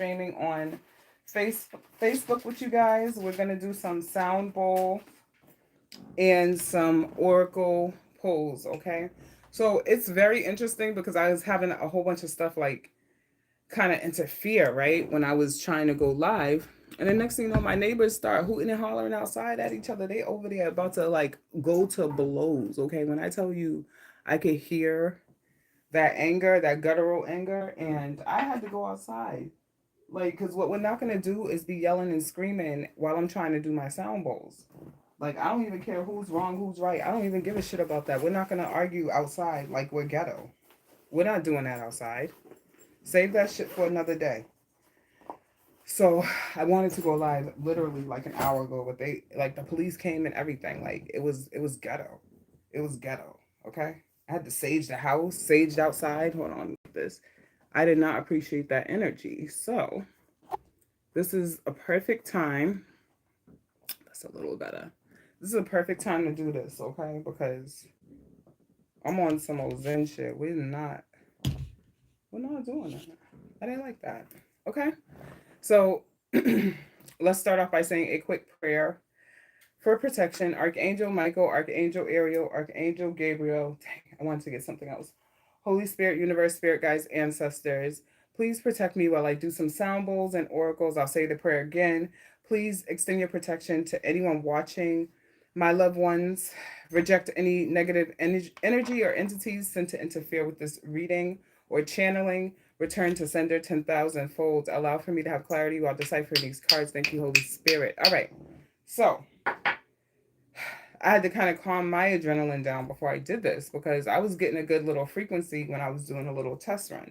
streaming on Facebook with you guys. We're gonna do some sound bowl and some oracle pulls. Okay, so it's very interesting because I was having a whole bunch of stuff like kind of interfere, right? When I was trying to go live. And the next thing you know, my neighbors start hooting and hollering outside at each other. They over there about to like go to blows. Okay. When I tell you I could hear that anger, that guttural anger, and I had to go outside. Like, because what we're not going to do is be yelling and screaming while I'm trying to do my sound bowls. Like, I don't even care who's wrong, who's right. I don't even give a shit about that. We're not going to argue outside like we're ghetto. We're not doing that outside. Save that shit for another day. So I wanted to go live literally like an hour ago, but they like the police came and everything. Like it was ghetto. It was ghetto. Okay. I had to sage the house, saged outside. Hold on with this. I did not appreciate that energy. So this is a perfect time. That's a little better. This is a perfect time to do this, okay? Because I'm on some old Zen shit. We're not doing that. I didn't like that. Okay. So let's start off by saying a quick prayer for protection. Archangel Michael, Archangel Ariel, Archangel Gabriel. Dang, I wanted to get something else. Holy Spirit, Universe, Spirit Guides, Ancestors. Please protect me while I do some sound bowls and oracles. I'll say the prayer again. Please extend your protection to anyone watching, my loved ones. Reject any negative energy or entities sent to interfere with this reading or channeling. Return to sender 10,000 folds. Allow for me to have clarity while deciphering these cards. Thank you, Holy Spirit. All right. So I had to kind of calm my adrenaline down before I did this because I was getting a good little frequency when I was doing a little test run.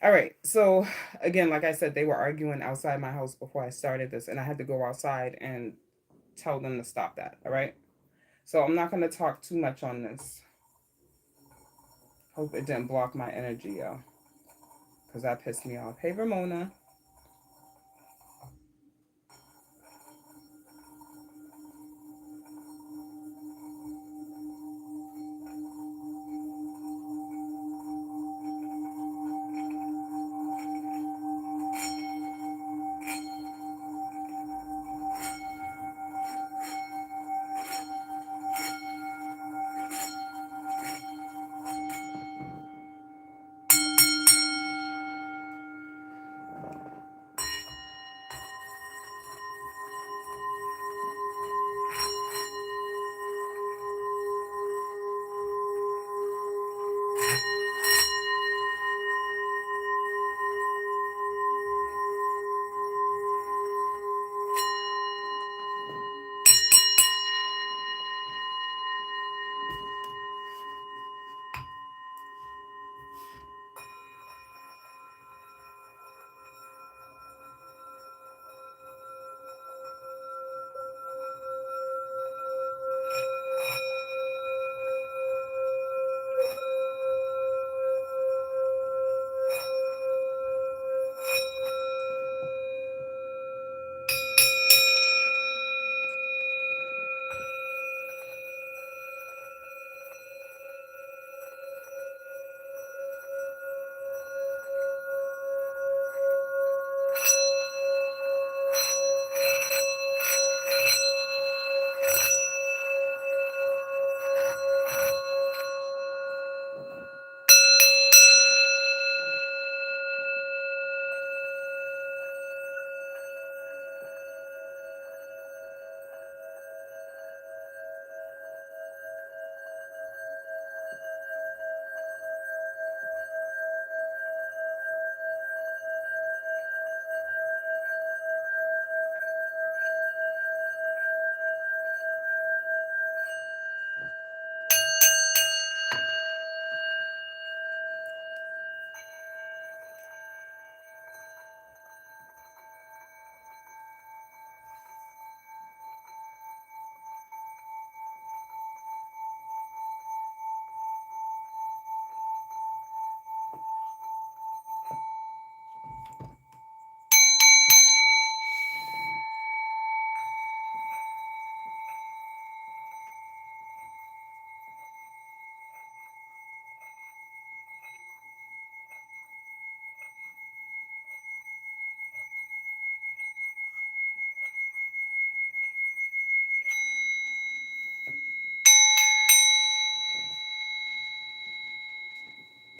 All right. So, again, like I said, they were arguing outside my house before I started this, and I had to go outside and tell them to stop that. All right. So, I'm not going to talk too much on this. Hope it didn't block my energy, yo, because that pissed me off. Hey, Ramona.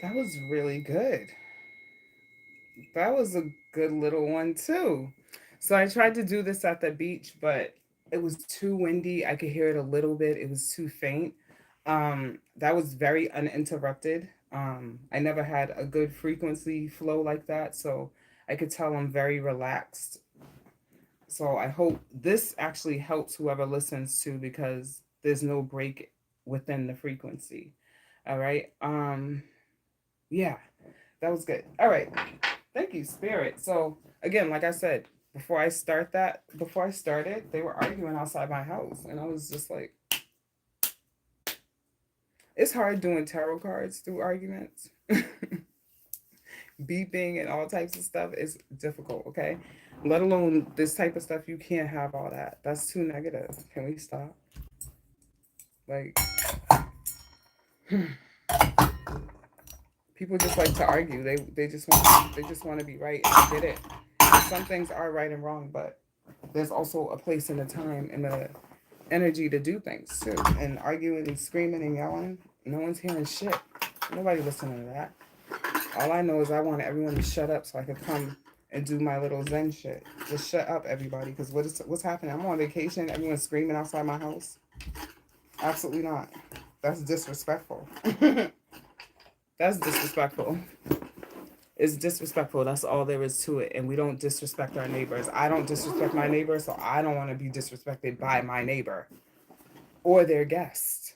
That was really good. That was a good little one too. So I tried to do this at the beach, but it was too windy. I could hear it a little bit. It was too faint. That was very uninterrupted. I never had a good frequency flow like that, so I could tell I'm very relaxed. So I hope this actually helps whoever listens to, because there's no break within the frequency. All right. Yeah, that was good. All right. Thank you, Spirit. So again, like I said, before I started, they were arguing outside my house, and I was just like, it's hard doing tarot cards through arguments. Beeping and all types of stuff is difficult, okay? Let alone this type of stuff, you can't have all that. That's too negative. Can we stop? Like, people just like to argue. They just want to be right, and I get it. Some things are right and wrong, but there's also a place and a time and the energy to do things too. And arguing and screaming and yelling, no one's hearing shit. Nobody listening to that. All I know is I want everyone to shut up so I can come and do my little Zen shit. Just shut up, everybody, because what's happening? I'm on vacation. Everyone's screaming outside my house. Absolutely not. That's disrespectful. That's disrespectful. It's disrespectful. That's all there is to it. And we don't disrespect our neighbors. I don't disrespect my neighbor, so I don't want to be disrespected by my neighbor or their guest,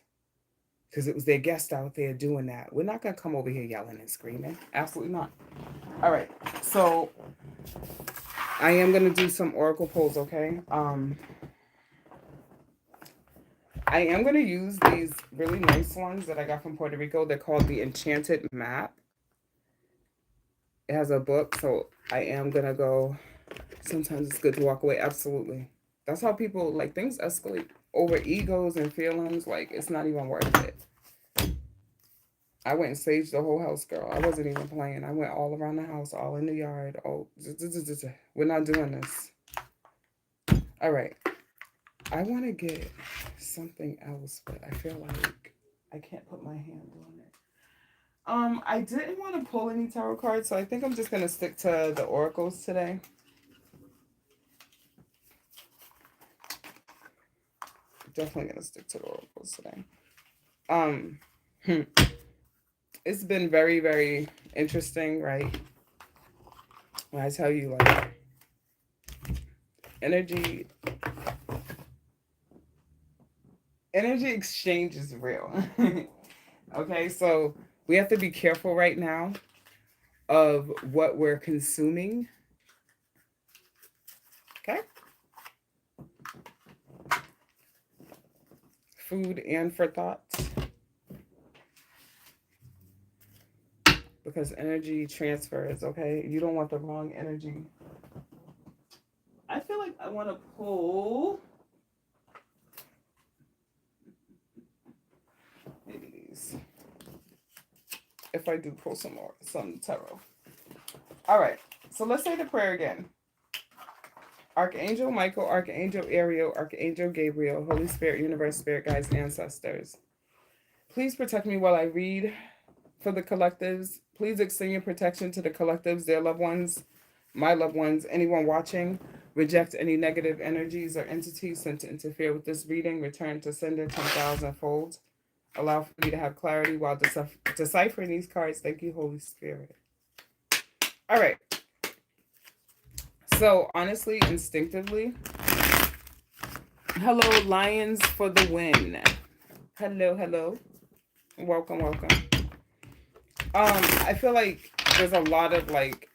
because it was their guest out there doing that. We're not going to come over here yelling and screaming. Absolutely not. All right. So I am going to do some oracle pulls, okay? I am going to use these really nice ones that I got from Puerto Rico. They're called the Enchanted Map. It has a book, so I am going to go. Sometimes it's good to walk away. Absolutely. That's how people, like, things escalate over egos and feelings. Like, it's not even worth it. I went and saged the whole house, girl. I wasn't even playing. I went all around the house, all in the yard. Oh, we're not doing this. All right. I want to get something else, but I feel like I can't put my hand on it. I didn't want to pull any tarot cards, so I think I'm just going to stick to the oracles today. Definitely going to stick to the oracles today. It's been very, very interesting, right? When I tell you, like, energy exchange is real. Okay, so we have to be careful right now of what we're consuming. Okay? Food and for thoughts. Because energy transfers, okay? You don't want the wrong energy. I feel like I want to pull maybe these. If I do pull some tarot. All right, so let's say the prayer again. Archangel Michael, Archangel Ariel, Archangel Gabriel, Holy Spirit, Universe, Spirit Guides, Ancestors. Please protect me while I read for the collectives. Please extend your protection to the collectives, their loved ones, my loved ones, anyone watching. Reject any negative energies or entities sent to interfere with this reading. Return to sender 10,000 fold. Allow for me to have clarity while deciphering these cards. Thank you, Holy Spirit. All right. So, honestly, instinctively, hello, Lions for the win. Hello. Welcome. I feel like there's a lot of, like,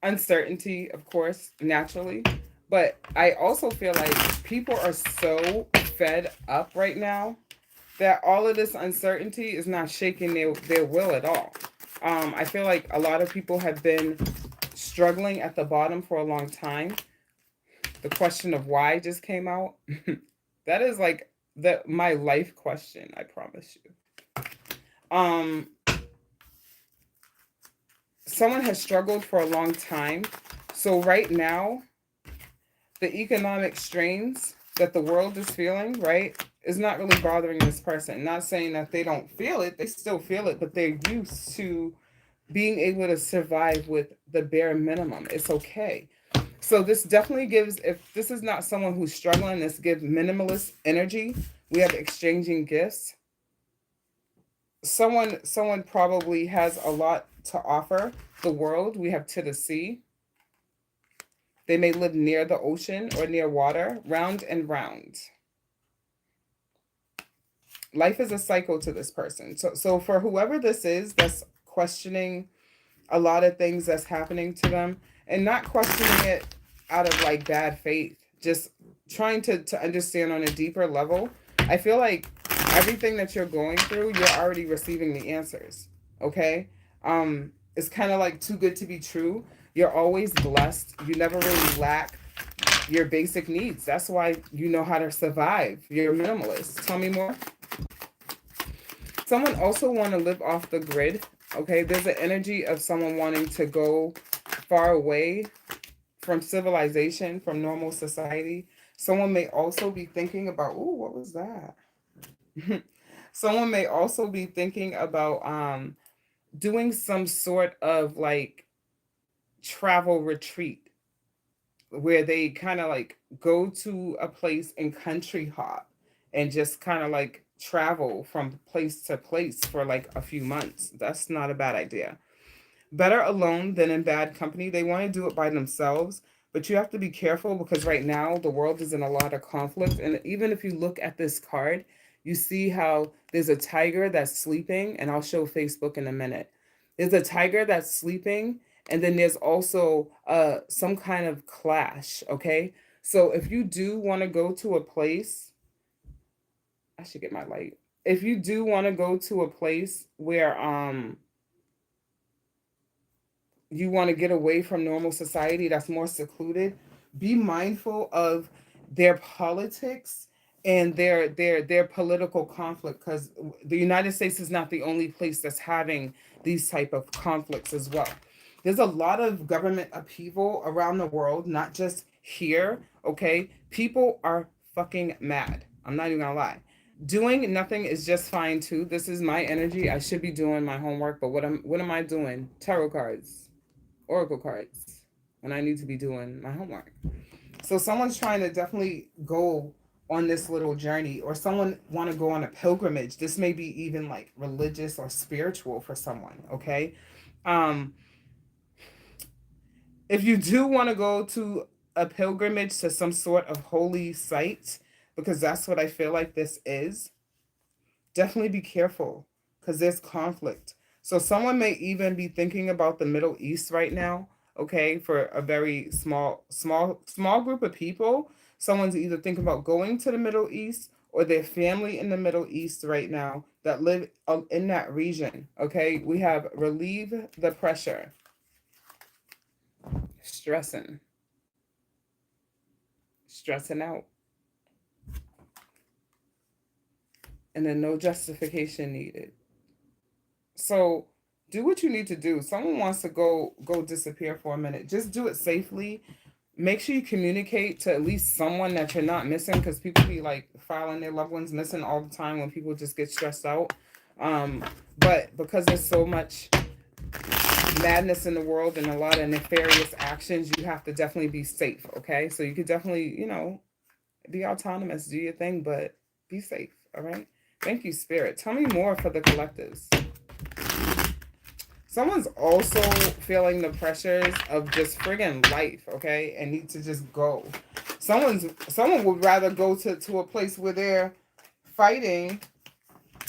uncertainty, of course, naturally. But I also feel like people are so fed up right now that all of this uncertainty is not shaking their will at all. I feel like a lot of people have been struggling at the bottom for a long time. The question of why just came out. That is like my life question, I promise you. Someone has struggled for a long time. So right now, the economic strains that the world is feeling, right? is not really bothering this person. Not saying that they don't feel it, they still feel it, but they're used to being able to survive with the bare minimum. It's okay. So this definitely gives, if this is not someone who's struggling, this gives minimalist energy. We have exchanging gifts. Someone probably has a lot to offer the world. We have to the sea. They may live near the ocean or near water, round and round. Life is a cycle to this person. So for whoever this is that's questioning a lot of things that's happening to them, and not questioning it out of like bad faith, just trying to understand on a deeper level. I feel like everything that you're going through, you're already receiving the answers. Okay. It's kind of like too good to be true. You're always blessed. You never really lack your basic needs. That's why you know how to survive. You're a minimalist. Tell me more. Someone also want to live off the grid. Okay, there's an energy of someone wanting to go far away from civilization, from normal society. Someone may also be thinking about, oh, what was that? Someone may also be thinking about doing some sort of like travel retreat where they kind of like go to a place and country hop and just kind of like travel from place to place for like a few months. That's not a bad idea. Better alone than in bad company. They want to do it by themselves, but you have to be careful because right now the world is in a lot of conflict. And even if you look at this card, you see how there's a tiger that's sleeping, and I'll show Facebook in a minute. There's a tiger that's sleeping, and then there's also some kind of clash. Okay, so if you do want to go to a place, I should get my light. If you do want to go to a place where you want to get away from normal society that's more secluded, be mindful of their politics and their political conflict, because the United States is not the only place that's having these type of conflicts as well. There's a lot of government upheaval around the world, not just here. Okay, people are fucking mad. I'm not even gonna lie. Doing nothing is just fine too. This is my energy. I should be doing my homework, but what am I doing? Tarot cards, oracle cards, when I need to be doing my homework. So someone's trying to definitely go on this little journey, or someone want to go on a pilgrimage. This may be even like religious or spiritual for someone. Okay, um, if you do want to go to a pilgrimage to some sort of holy site, because that's what I feel like this is, definitely be careful because there's conflict. So someone may even be thinking about the Middle East right now, okay, for a very small group of people. Someone's either thinking about going to the Middle East or their family in the Middle East right now that live in that region, okay? We have relieve the pressure, stressing, stressing out, and then no justification needed. So do what you need to do. Someone wants to go disappear for a minute. Just do it safely. Make sure you communicate to at least someone that you're not missing, because people be like filing their loved ones missing all the time when people just get stressed out. Um, but because there's so much madness in the world and a lot of nefarious actions, you have to definitely be safe. Okay, so you could definitely, be autonomous, do your thing, but be safe. All right. Thank you, Spirit. Tell me more for the collectives. Someone's also feeling the pressures of just friggin' life, okay, and need to just go. Someone would rather go to a place where they're fighting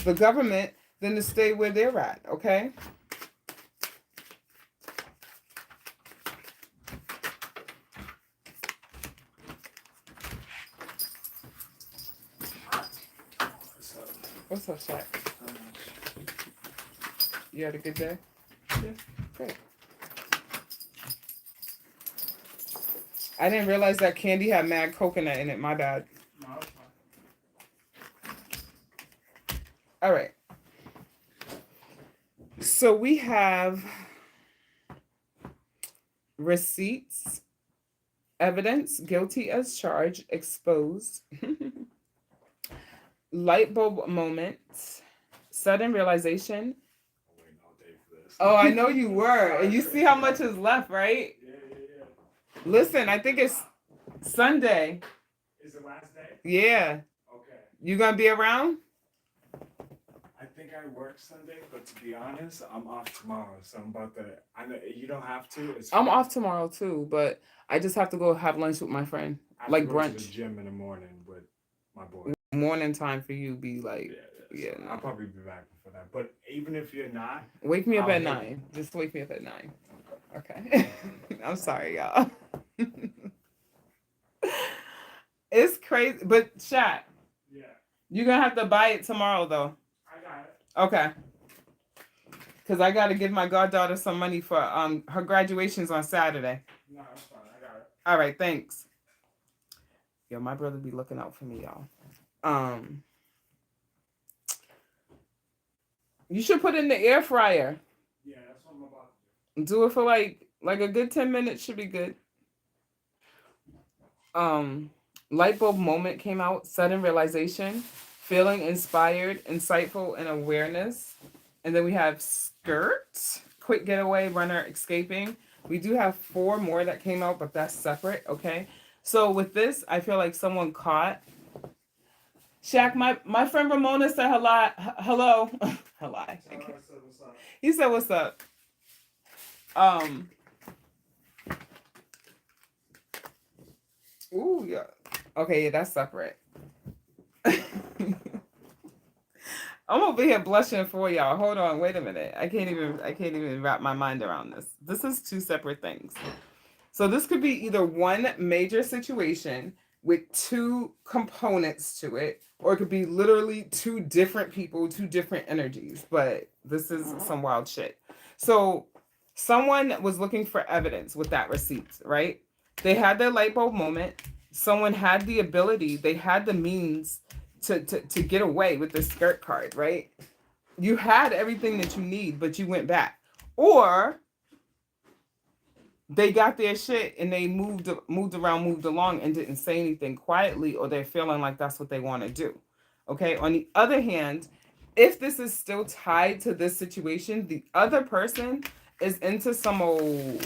the government than to stay where they're at, okay? What's up, Shaq? You had a good day? Yeah. Great. I didn't realize that candy had mad coconut in it. My bad. No, it's fine. All right. So we have receipts, evidence, guilty as charged, exposed. Light bulb moment, sudden realization. I'm waiting all day for this. Oh, I know you were. And you see how much is left, right? Yeah. Listen, I think it's Sunday. Is it last day? Yeah. Okay. You gonna be around? I think I work Sunday, but to be honest, I'm off tomorrow, so I'm about to. I know you don't have to. It's I'm fine. off tomorrow too, but I just have to go have lunch with my friend. I have to Like go to the brunch. gym in the morning with my boy. Morning time for you be Yeah, like, so yeah, I'll no. probably be back before that. But even if you're not, Wake me up I'll at hit. 9. Just wake me up at 9. Okay. I'm sorry, y'all. It's crazy. But Shaq, Yeah, you're gonna have to buy it tomorrow though. I got it. Okay. Cause I gotta give my goddaughter some money for her graduation's on Saturday. No, it's fine. I got it. All right, thanks. Yo, my brother be looking out for me, y'all. Um, you should put it in the air fryer. Yeah, that's what I'm about Do it for like a good 10 minutes should be good. Um, light bulb moment came out, sudden realization, feeling inspired, insightful, and awareness. And then we have skirt, quick getaway, runner escaping. We do have 4 more that came out, but that's separate, okay? So with this, I feel like someone caught Shaq. My friend Ramona said hello. Hello. Hello. to. Tell her I said what's up. He said, "What's up?" Um. Ooh, yeah. Okay, yeah, that's separate. I'm over here blushing for y'all. Hold on, wait a minute. I can't even wrap my mind around this. This is 2 separate things. So this could be either one major situation with 2 components to it, or it could be literally 2 different people, 2 different energies. But this is some wild shit. So someone was looking for evidence with that receipt, right? They had their light bulb moment. Someone had the ability, they had the means to get away with the skirt card, right? You had everything that you need, but you went back. Or they got their shit and they moved around, moved along, and didn't say anything quietly, or they're feeling like that's what they want to do. Okay. On the other hand, if this is still tied to this situation, the other person is into some old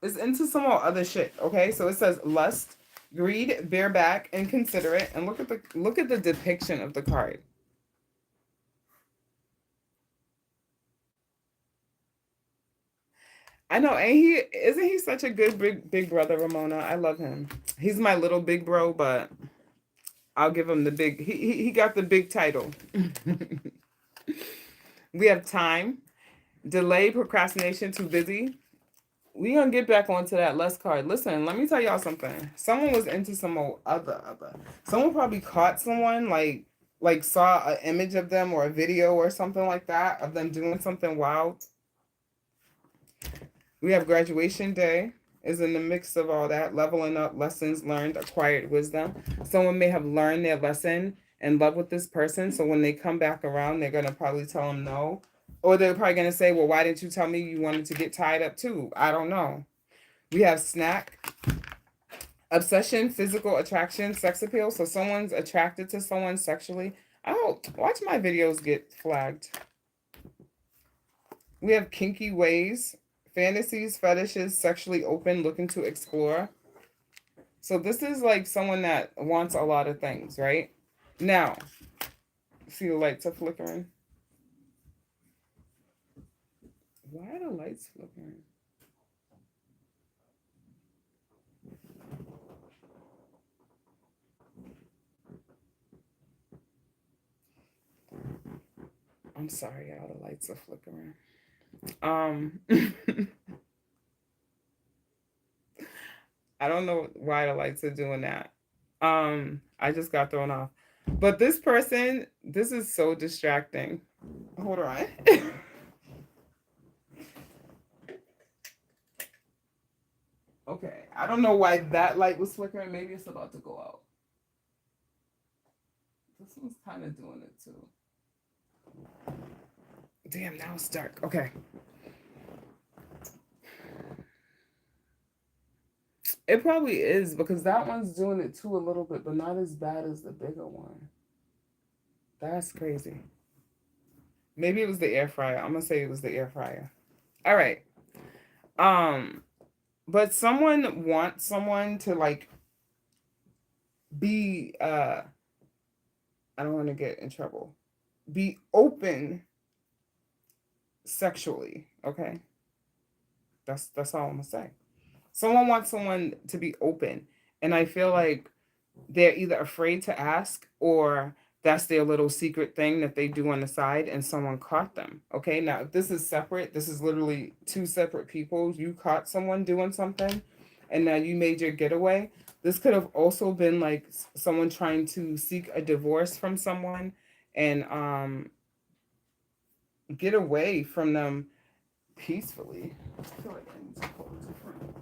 other shit. Okay. So it says lust, greed, bareback, inconsiderate, and look at the depiction of the card. I know, and he isn't he such a good big brother, Ramona. I love him. He's my little big bro, but I'll give him the big. He got the big title. We have time, delay, procrastination, too busy. We gonna get back onto that lust card. Listen, let me tell y'all something. Someone was into some old other. Someone probably caught someone like saw an image of them or a video or something like that of them doing something wild. We have graduation day is in the mix of all that, leveling up, lessons learned, acquired wisdom. Someone may have learned their lesson and love with this person. So when they come back around, they're gonna probably tell them no. Or they're probably gonna say, well, why didn't you tell me you wanted to get tied up too? I don't know. We have snack, obsession, physical attraction, sex appeal. So someone's attracted to someone sexually. I don't watch my videos get flagged. We have kinky ways, fantasies, fetishes, sexually open, looking to explore. So this is like someone that wants a lot of things, right? Now, see the lights are flickering. Why are the lights flickering? I'm sorry, y'all. The lights are flickering. Um, I don't know why the lights are doing that. I just got thrown off. But this person, this is so distracting. Hold on. Okay, I don't know why that light was flickering. Maybe it's about to go out. This one's kind of doing it too. Damn, now it's dark. Okay. It probably is because that one's doing it too a little bit, but not as bad as the bigger one. That's crazy. Maybe it was the air fryer. I'm gonna say it was the air fryer. All right. Um, but someone wants someone to like be I don't want to get in trouble. Be open sexually, okay? That's all I'm gonna say. Someone wants someone to be open, and I feel like they're either afraid to ask or that's their little secret thing that they do on the side and someone caught them. Okay, now if this is separate, this is literally two separate people. You caught someone doing something and now you made your getaway. This could have also been like someone trying to seek a divorce from someone and get away from them peacefully. I feel like I need to pull different.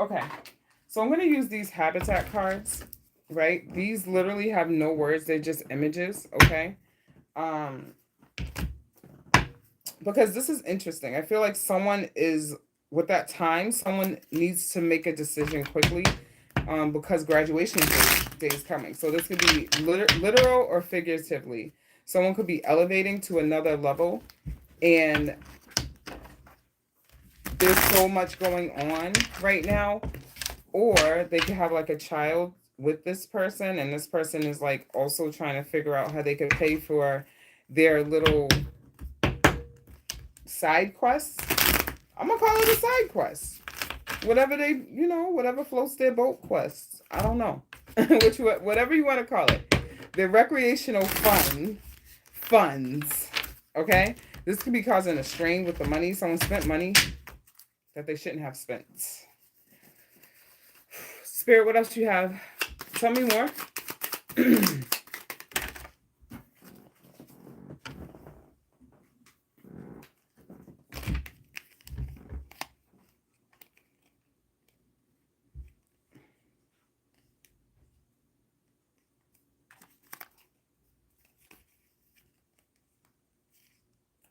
Okay, so I'm going to use these habitat cards, right? These literally have no words, they're just images, okay? Um, because this is interesting. I feel like someone is, with that time, someone needs to make a decision quickly because graduation day is coming. So this could be literal or figuratively. Someone could be elevating to another level and there's so much going on right now, or they could have like a child with this person and this person is like also trying to figure out how they could pay for their little side quests. I'm gonna call it a side quest, whatever they, whatever floats their boat quests. I don't know. Whatever you want to call it, the recreational funds, okay? This could be causing a strain with the money. Someone spent money that they shouldn't have spent. Spirit, what else do you have? Tell me more.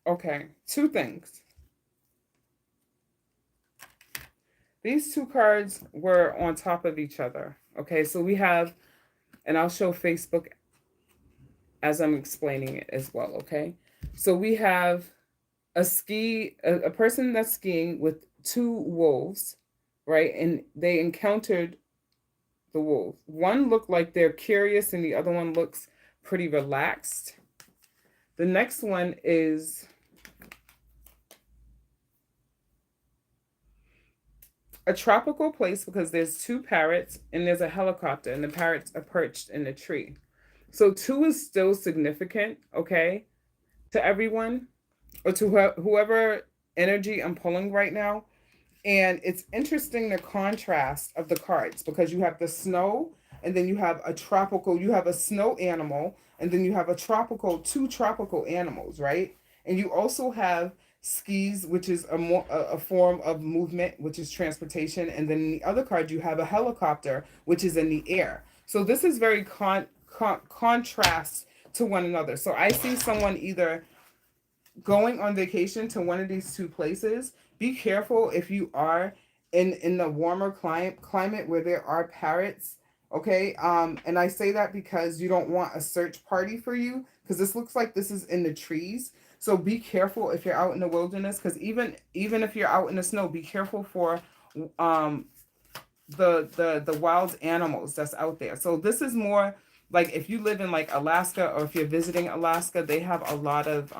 Okay, two things. These two cards were on top of each other. Okay, so we have, and I'll show Facebook as I'm explaining it as well. Okay, so we have a person that's skiing with two wolves, right? And they encountered the wolves. One looked like they're curious, and the other one looks pretty relaxed. The next one is a tropical place because there's two parrots and there's a helicopter and the parrots are perched in a tree. So two is still significant, okay, to everyone or to whoever energy I'm pulling right now. And it's interesting the contrast of the cards because you have the snow and then you have you have a snow animal and then you have two tropical animals, right? And you also have skis, which is a form of movement, which is transportation. And then in the other card, you have a helicopter, which is in the air. So this is very contrast to one another. So I see someone either going on vacation to one of these two places. Be careful if you are in the warmer climate where there are parrots. Okay, and I say that because you don't want a search party for you because this looks like this is in the trees. So be careful if you're out in the wilderness because even if you're out in the snow, be careful for um the wild animals that's out there. So this is more like if you live in like Alaska or if you're visiting Alaska, they have a lot of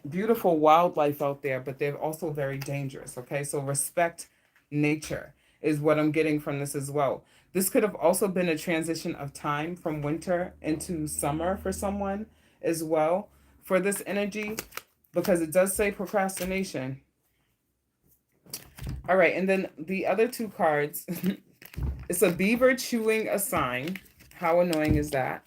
beautiful wildlife out there, but they're also very dangerous. Okay, so respect nature is what I'm getting from this as well. This could have also been a transition of time from winter into summer for someone as well for this energy because it does say procrastination. All right, and then the other two cards it's a beaver chewing a sign. How annoying is that?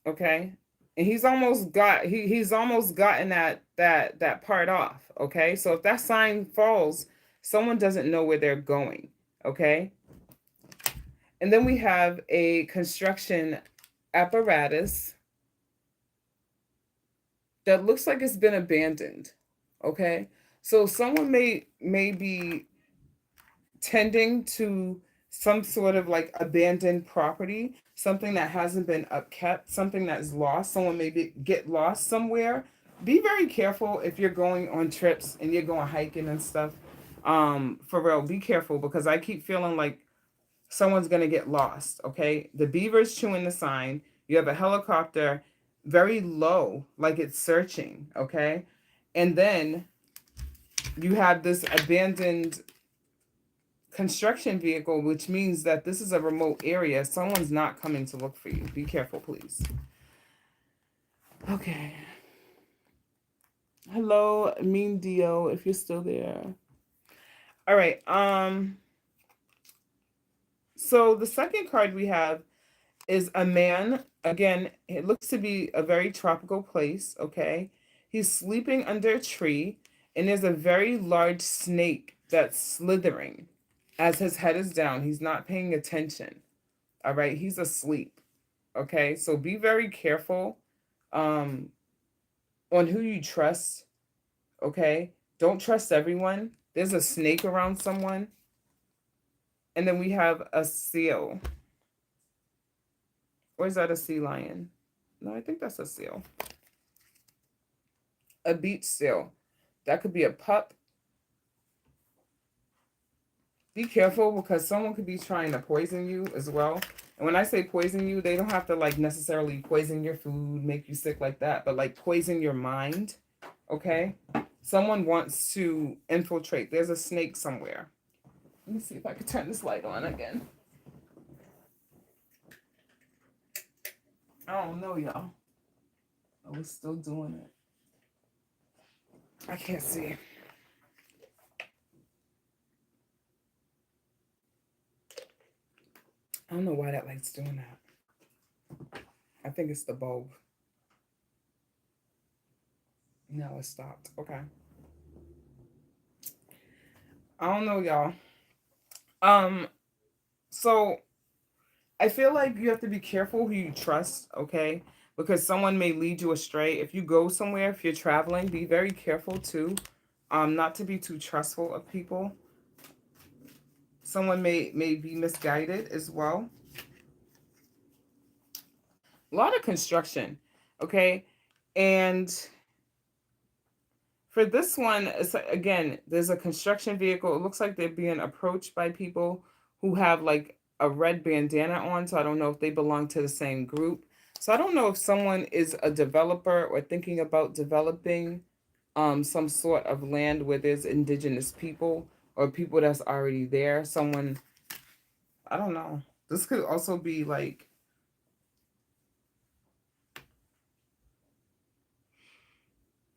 Okay, and he's almost gotten that part off. Okay, so if that sign falls Someone doesn't know where they're going, okay? And then we have a construction apparatus that looks like it's been abandoned, okay? So someone may be tending to some sort of like abandoned property, something that hasn't been upkept, something that's lost. Someone may get lost somewhere. Be very careful if you're going on trips and you're going hiking and stuff. For real, be careful because I keep feeling like someone's gonna get lost. Okay, the beaver's chewing the sign. You have a helicopter very low, like it's searching. Okay, and then you have this abandoned construction vehicle, which means that this is a remote area. Someone's not coming to look for you. Be careful, please. Okay. Hello, Mean Dio, if you're still there. All right. So the second card we have is a man. Again, it looks to be a very tropical place, okay? He's sleeping under a tree, and there's a very large snake that's slithering as his head is down. He's not paying attention. All right, he's asleep. Okay, so be very careful um, on who you trust. Okay, don't trust everyone. There's a snake around someone. And then we have a seal. Or is that a sea lion? No, I think that's a seal. A beach seal. That could be a pup. Be careful because someone could be trying to poison you as well. And when I say poison you, they don't have to like necessarily poison your food, make you sick like that, but like poison your mind. Okay? Someone wants to infiltrate. There's a snake somewhere. Let me see if I can turn this light on again. I don't know, y'all. I was still doing it. I can't see. I don't know why that light's doing that. I think it's the bulb. No, it stopped. Okay. I don't know, y'all. So I feel like you have to be careful who you trust, okay? Because someone may lead you astray. If you go somewhere, if you're traveling, be very careful too. Not to be too trustful of people. Someone may be misguided as well. A lot of construction, okay? And for this one, it's again, there's a construction vehicle. It looks like they're being approached by people who have like a red bandana on. So I don't know if they belong to the same group. So I don't know if someone is a developer or thinking about developing some sort of land where there's indigenous people or people that's already there. Someone, I don't know. This could also be like,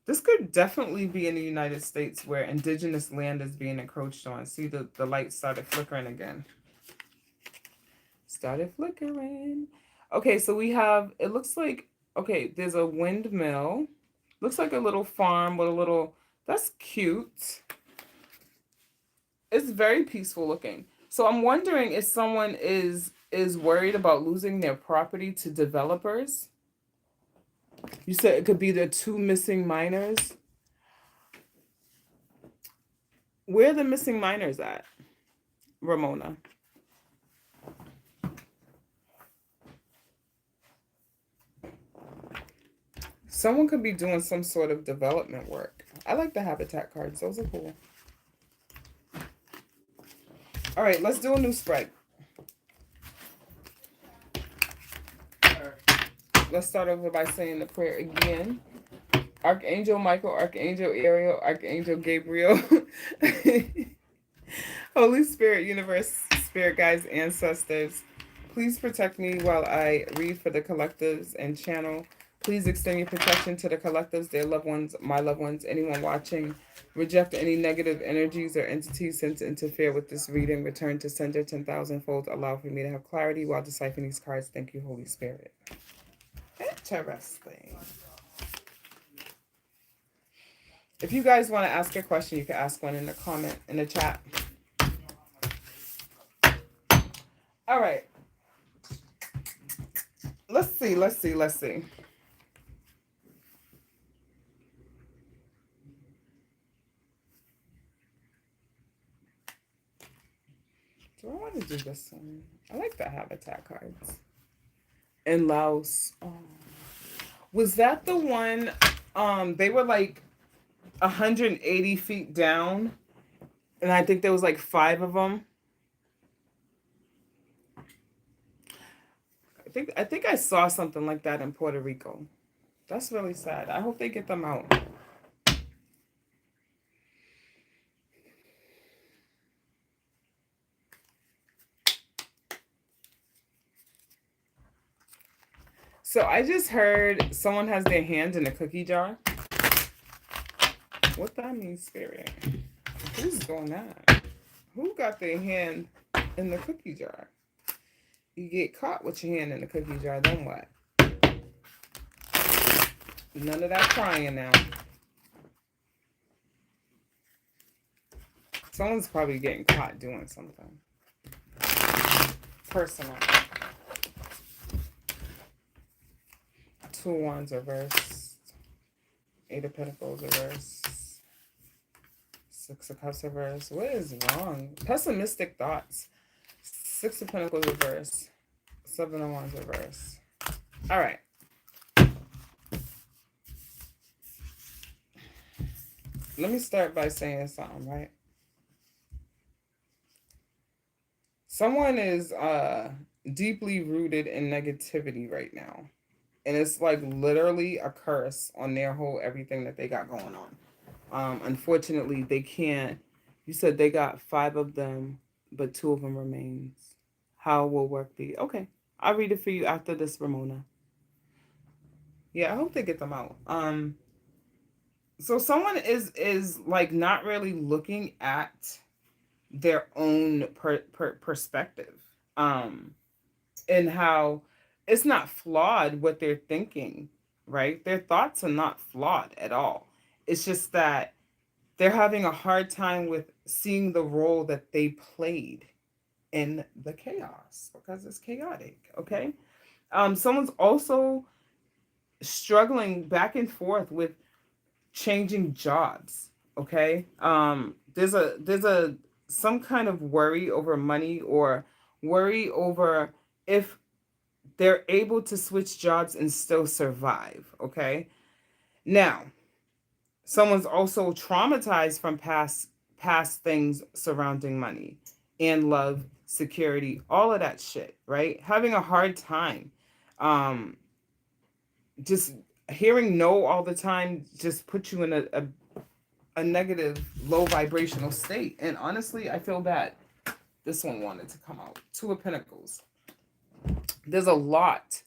this could definitely be in the United States where indigenous land is being encroached on. See, the light started flickering again. Started flickering. Okay, so we have, it looks like, okay, there's a windmill. Looks like a little farm with a little, that's cute. It's very peaceful looking. So I'm wondering if someone is worried about losing their property to developers. You said it could be the two missing miners. Where are the missing miners at, Ramona? Someone could be doing some sort of development work. I like the habitat cards. Those are cool. All right, let's do a new spread. Let's start over by saying the prayer again. Archangel Michael, Archangel Ariel, Archangel Gabriel, Holy Spirit, Universe, Spirit Guides, Ancestors, please protect me while I read for the collectives and channel. Please extend your protection to the collectives, their loved ones, my loved ones, anyone watching. Reject any negative energies or entities sent to interfere with this reading. Return to sender 10,000-fold. Allow for me to have clarity while deciphering these cards. Thank you, Holy Spirit. Interesting. If you guys want to ask a question, you can ask one in the comment in the chat. All right. Let's see. Do I want to do this one? I like the habitat cards. In Laos. Oh. Was that the one? They were like 180 feet down, and I think there was like five of them. I think I saw something like that in Puerto Rico. That's really sad. I hope they get them out. So I just heard someone has their hand in a cookie jar. What that means, spirit? Who's doing that? Who got their hand in the cookie jar? You get caught with your hand in the cookie jar, then what? None of that crying now. Someone's probably getting caught doing something personal. Two of Wands reversed. Eight of Pentacles reversed. Six of Cups reversed. What is wrong? Pessimistic thoughts. Six of Pentacles reversed. Seven of Wands reversed. All right. Let me start by saying something, right? Someone is deeply rooted in negativity right now. And it's like literally a curse on their whole everything that they got going on. Unfortunately, they can't. You said they got five of them, but two of them remains. How will work be? Okay, I'll read it for you after this, Ramona. Yeah, I hope they get them out. So someone is like not really looking at their own perspective. And how it's not flawed what they're thinking, right? Their thoughts are not flawed at all. It's just that they're having a hard time with seeing the role that they played in the chaos because it's chaotic, okay? Someone's also struggling back and forth with changing jobs, okay? There's a some kind of worry over money or worry over if they're able to switch jobs and still survive, okay? Now, someone's also traumatized from past things surrounding money and love, security, all of that shit, right? Having a hard time. Um just hearing no all the time just puts you in a negative low vibrational state. And honestly, I feel bad. This one wanted to come out. Two of Pentacles. There's a lot,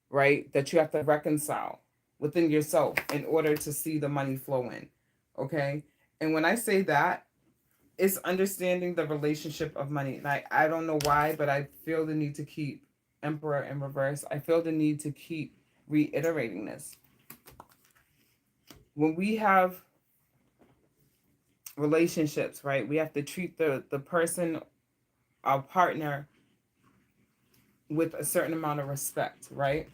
right, that you have to reconcile within yourself in order to see the money flow in. Okay? And when I say that, it's understanding the relationship of money. And I don't know why, but I feel the need to keep Emperor in reverse. I feel the need to keep reiterating this. When we have relationships, right, we have to treat the person, our partner, with a certain amount of respect, right?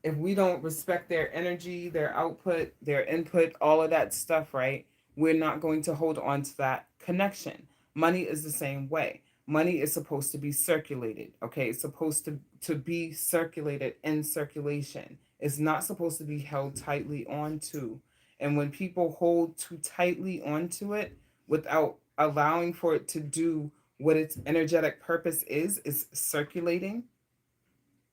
If we don't respect their energy, their output, their input, all of that stuff, right, we're not going to hold on to that connection. Money is the same way. Money is supposed to be circulated, okay? It's supposed to be circulated in circulation. It's not supposed to be held tightly onto. And when people hold too tightly onto it without allowing for it to do what its energetic purpose is circulating,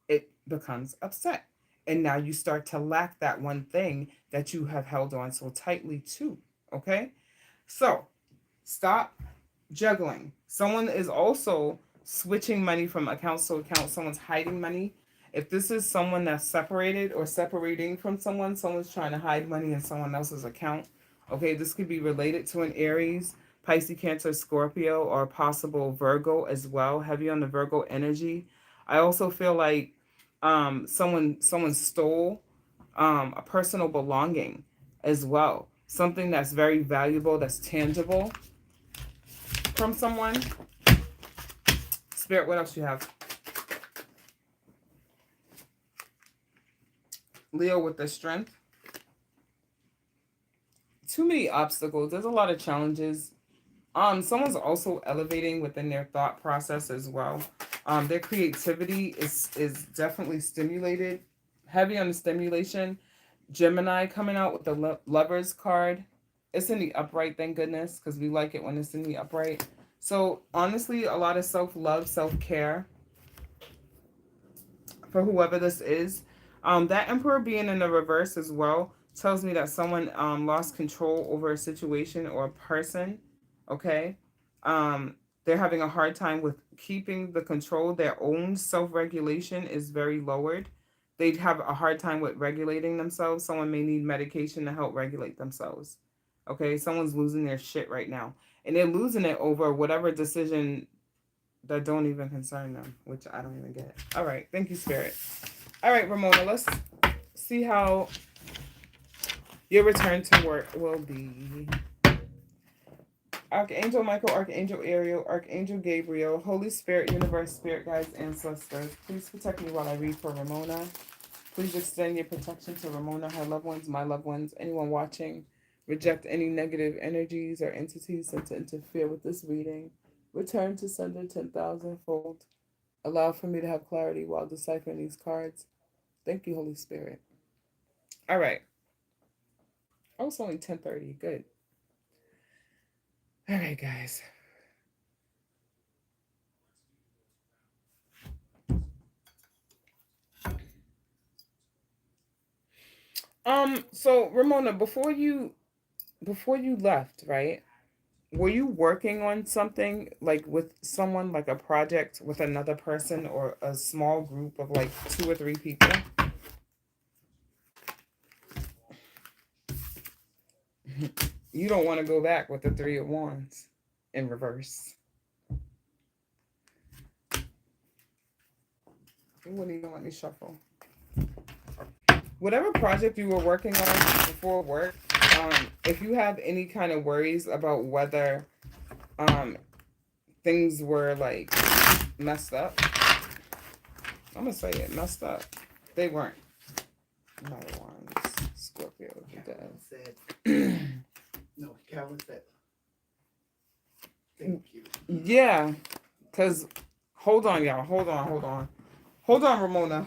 it becomes upset. And now you start to lack that one thing that you have held on so tightly to. Okay? So stop juggling. Someone is also switching money from account to account. Someone's hiding money. If this is someone that's separated or separating from someone, someone's trying to hide money in someone else's account. Okay, this could be related to an Aries, Pisces, Cancer, Scorpio, or a possible Virgo as well. Heavy on the Virgo energy. I also feel like someone stole a personal belonging as well. something that's very valuable, that's tangible from someone. Spirit, what else you have? Leo with the strength. Too many obstacles. There's a lot of challenges. Someone's also elevating within their thought process as well. Their creativity is definitely stimulated. Heavy on the stimulation. Gemini coming out with the Lovers card. It's in the upright, thank goodness, because we like it when it's in the upright. So honestly, a lot of self-love, self-care for whoever this is. That Emperor being in the reverse as well tells me that someone lost control over a situation or a person. Okay. They're having a hard time with keeping the control. Their own self-regulation is very lowered. They'd have a hard time with regulating themselves. Someone may need medication to help regulate themselves. Okay. Someone's losing their shit right now. And they're losing it over whatever decision that don't even concern them, which I don't even get. All right. Thank you, Spirit. All right, Ramona, let's see how your return to work will be. Archangel Michael, Archangel Ariel, Archangel Gabriel, Holy Spirit, Universe, Spirit Guides, Ancestors. Please protect me while I read for Ramona. Please extend your protection to Ramona, her loved ones, my loved ones, anyone watching. Reject any negative energies or entities sent to interfere with this reading. Return to sender 10,000-fold. Allow for me to have clarity while deciphering these cards. Thank you, Holy Spirit. All right. Oh, it's only 10:30. Good. All right, guys. So Ramona, before you left, right? Were you working on something like with someone, like a project with another person or a small group of like 2 or 3 people? You don't want to go back with the 3 of Wands in reverse. You wouldn't even let me shuffle. Whatever project you were working on before work, if you have any kind of worries about whether um, things were like messed up, I'm gonna say it, messed up. They weren't. Knight of Wands, Scorpio, the death. No, Calvin said. Thank you. Yeah, because hold on, y'all. Hold on, Ramona.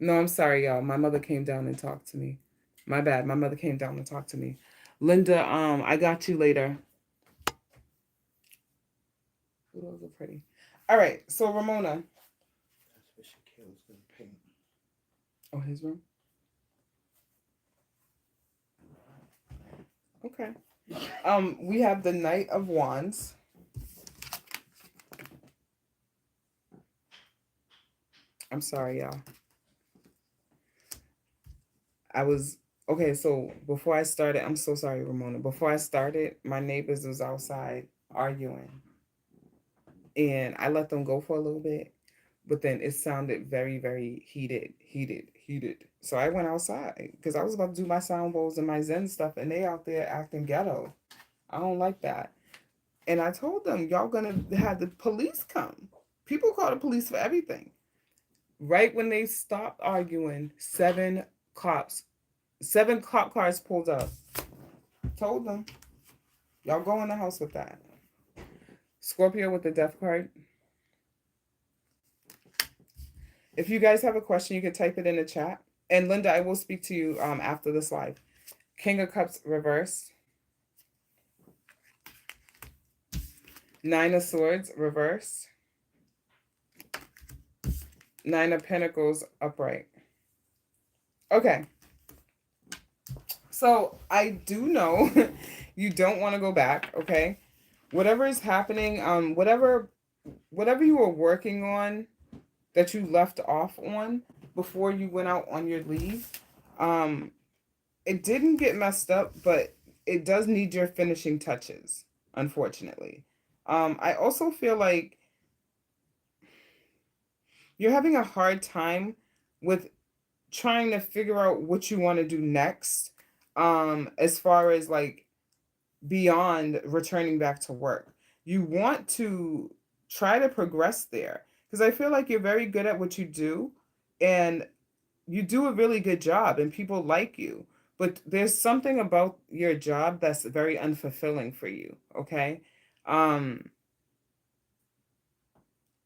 No, I'm sorry, y'all. My mother came down and talked to me. My bad. My mother came down and talked to me. Linda, I got you later. Ooh, those are pretty. All right. So Ramona. That's what Shaquille's gonna paint. Oh, his room. Okay. We have the Knight of Wands. I'm sorry, y'all. I was okay. So before I started, I'm so sorry, Ramona. Before I started, my neighbors was outside arguing, and I let them go for a little bit, but then it sounded very, very heated. So I went outside because I was about to do my sound bowls and my Zen stuff, and they out there acting ghetto. I don't like that. And I told them, y'all gonna have the police come. People call the police for everything. Right when they stopped arguing, seven cop cars pulled up. Told them, y'all go in the house with that. Scorpio with the death card. If you guys have a question, you can type it in the chat. And Linda, I will speak to you after this live. King of Cups reversed. Nine of Swords reversed. Nine of Pentacles upright. Okay. So I do know you don't want to go back, okay? Whatever is happening, whatever you were working on that you left off on before you went out on your leave, it didn't get messed up, but it does need your finishing touches, unfortunately. I also feel like you're having a hard time with trying to figure out what you want to do next, as far as like beyond returning back to work. You want to try to progress there because I feel like you're very good at what you do and you do a really good job and people like you. But there's something about your job that's very unfulfilling for you, okay? Um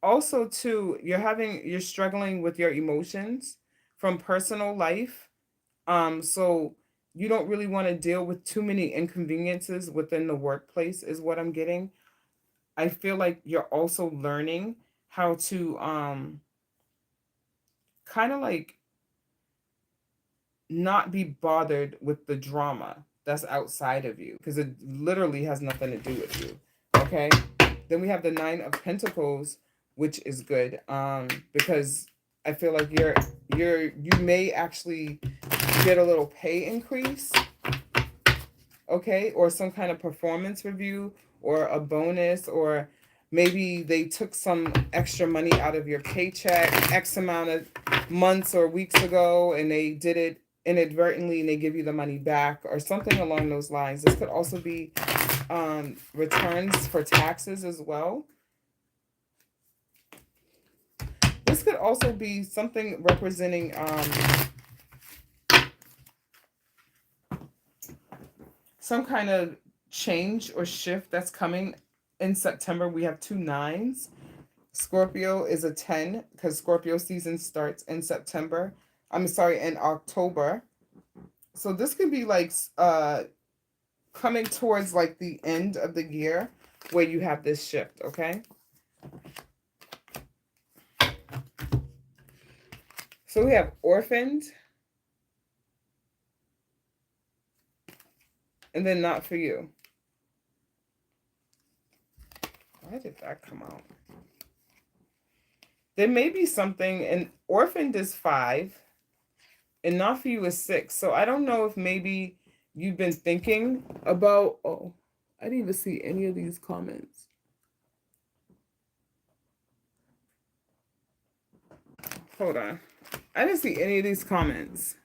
Also too, you're struggling with your emotions from personal life. So you don't really want to deal with too many inconveniences within the workplace is what I'm getting. I feel like you're also learning how to kind of like not be bothered with the drama that's outside of you because it literally has nothing to do with you. Okay? Then we have the 9 of Pentacles, which is good because I feel like you may actually get a little pay increase, okay, or some kind of performance review or a bonus, or maybe they took some extra money out of your paycheck X amount of months or weeks ago and they did it inadvertently and they give you the money back or something along those lines. This could also be returns for taxes as well. This could also be something representing some kind of change or shift that's coming in September. We have 2 9s. Scorpio is a 10 because Scorpio season starts in September. I'm sorry, in October. So this could be like coming towards like the end of the year where you have this shift, okay? So we have orphaned and then not for you. Why did that come out? There may be something, and orphaned is 5 and not for you is 6. So I don't know if maybe you've been thinking about, oh, I didn't even see any of these comments. Hold on. I didn't see any of these comments.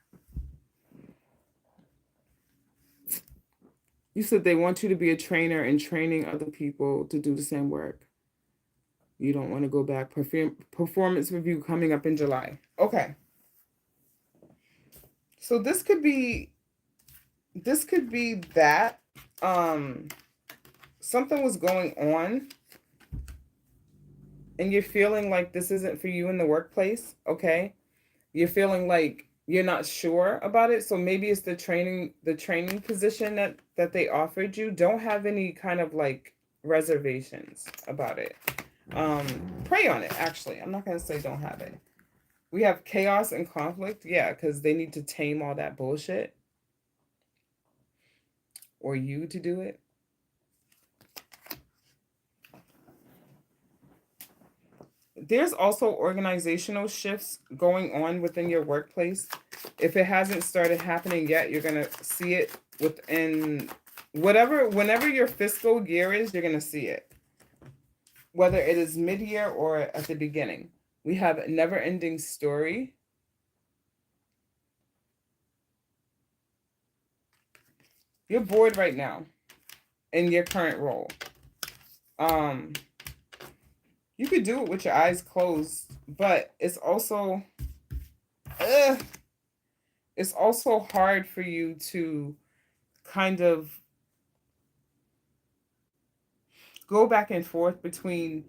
You said they want you to be a trainer and training other people to do the same work. You don't want to go back. Performance review coming up in July. Okay. So this could be that. Something was going on and you're feeling like this isn't for you in the workplace, okay? you're feeling like you're not sure about it. So maybe it's the training position that they offered you. Don't have any kind of like reservations about it. Um, Pray on it. Actually, I'm not gonna say don't have it. We have chaos and conflict. Yeah, because they need to tame all that bullshit, or you to do it. There's also organizational shifts going on within your workplace. If it hasn't started happening yet, you're going to see it within whenever your fiscal year is, you're going to see it. Whether it is mid-year or at the beginning. We have a never-ending story. You're bored right now in your current role. Um, you could do it with your eyes closed, but uh, it's also hard for you to kind of go back and forth between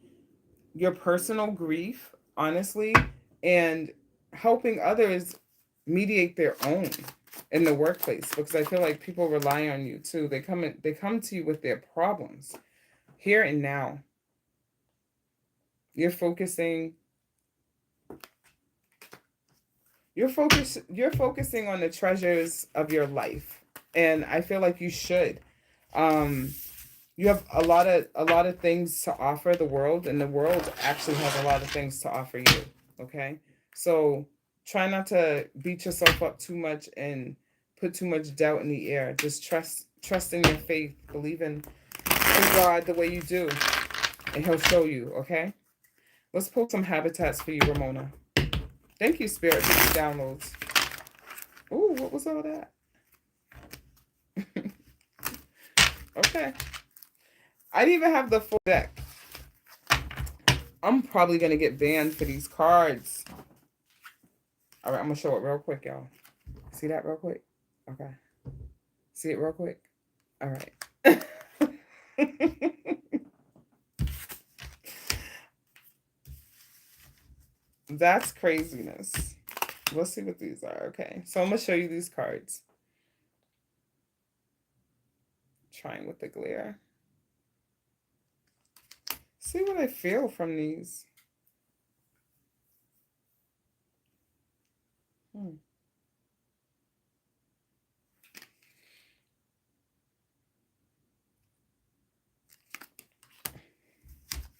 your personal grief, honestly, and helping others mediate their own in the workplace, because I feel like people rely on you too. They come to you with their problems here and now. You're focusing you're focusing on the treasures of your life, and I feel like you should. Um you have a lot of things to offer the world, and the world actually has a lot of things to offer you. Okay, so try not to beat yourself up too much and put too much doubt in the air. Just trust in your faith, believe in God the way you do, and he'll show you. Okay, let's pull some habitats for you, Ramona. Thank you, Spirit, for these downloads. Ooh, what was all that? Okay, I didn't even have the full deck. I'm probably gonna get banned for these cards. All right, I'm gonna show it real quick, y'all. See that real quick? Okay. See it real quick? All right. That's craziness. Let's see what these are. Okay, so I'm gonna show you these cards. Trying with the glare. See what I feel from these.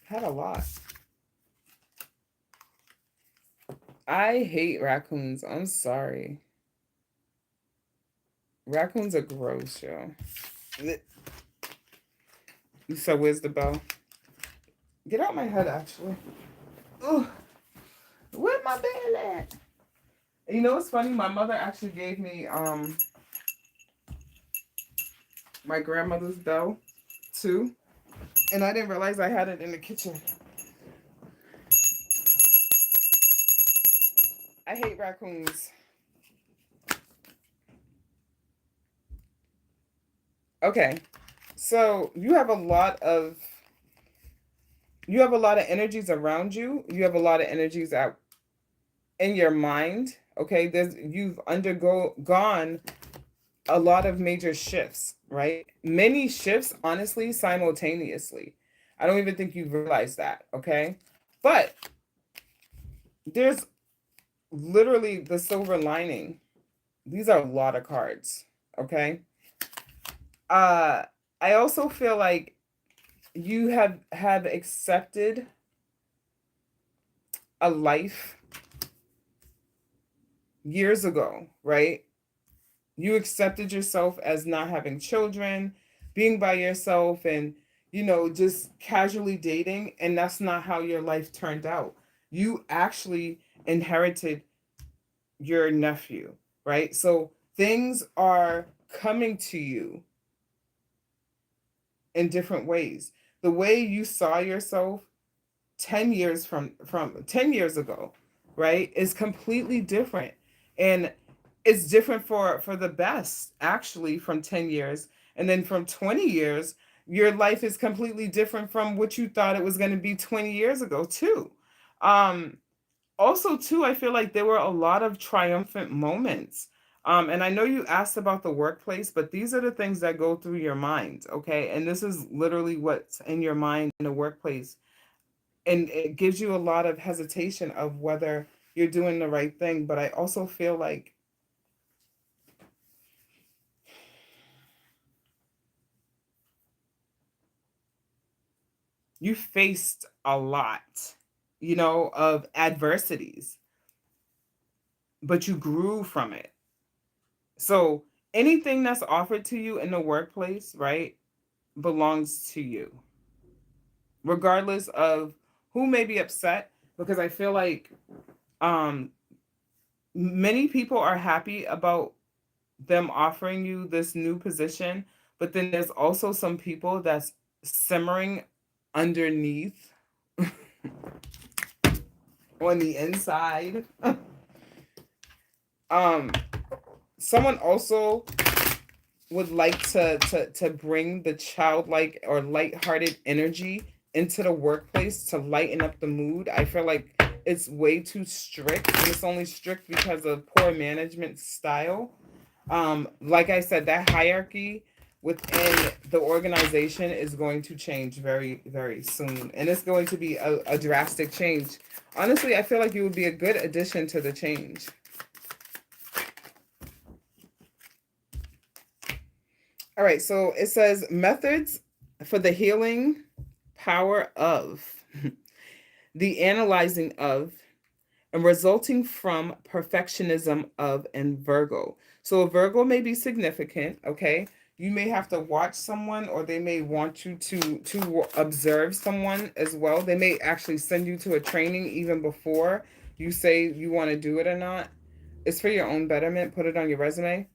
Had a lot. I hate raccoons. I'm sorry. Raccoons are gross, yo. You said, where's the bell? Get out my head, actually. Ugh. Where's my bell at? You know what's funny? My mother actually gave me my grandmother's bell too, and I didn't realize I had it in the kitchen. I hate raccoons. Okay, so you have a lot of energies around you. You have a lot of energies out in your mind. Okay, you've gone a lot of major shifts, right? Many shifts, honestly, simultaneously. I don't even think you've realized that. Okay, but there's literally the silver lining. These are a lot of cards. Okay. I also feel like you have accepted a life years ago, right? You accepted yourself as not having children, being by yourself, and just casually dating, and that's not how your life turned out. You actually inherited your nephew, right? So things are coming to you in different ways. The way you saw yourself 10 years from 10 years ago, right, is completely different. And it's different for the best, actually, from 10 years. And then from 20 years, your life is completely different from what you thought it was going to be 20 years ago too. um Also, too, I feel like there were a lot of triumphant moments. And I know you asked about the workplace, but these are the things that go through your mind, okay? And this is literally what's in your mind in the workplace. And it gives you a lot of hesitation of whether you're doing the right thing. But I also feel like you faced a lot, of adversities, but you grew from it. So anything that's offered to you in the workplace, right, belongs to you, regardless of who may be upset. Because I feel like um, many people are happy about them offering you this new position, but then there's also some people that's simmering underneath on the inside. um Someone also would like to bring the childlike or lighthearted energy into the workplace to lighten up the mood. I feel like it's way too strict, and it's only strict because of poor management style. Like I said, that hierarchy within the organization is going to change very, very soon, and it's going to be a drastic change. Honestly, I feel like you would be a good addition to the change. All right, so it says methods for the healing power of the analyzing of and resulting from perfectionism of and Virgo. So a Virgo may be significant, okay? You may have to watch someone, or they may want you to observe someone as well. They may actually send you to a training even before you say you want to do it or not. It's for your own betterment. Put it on your resume.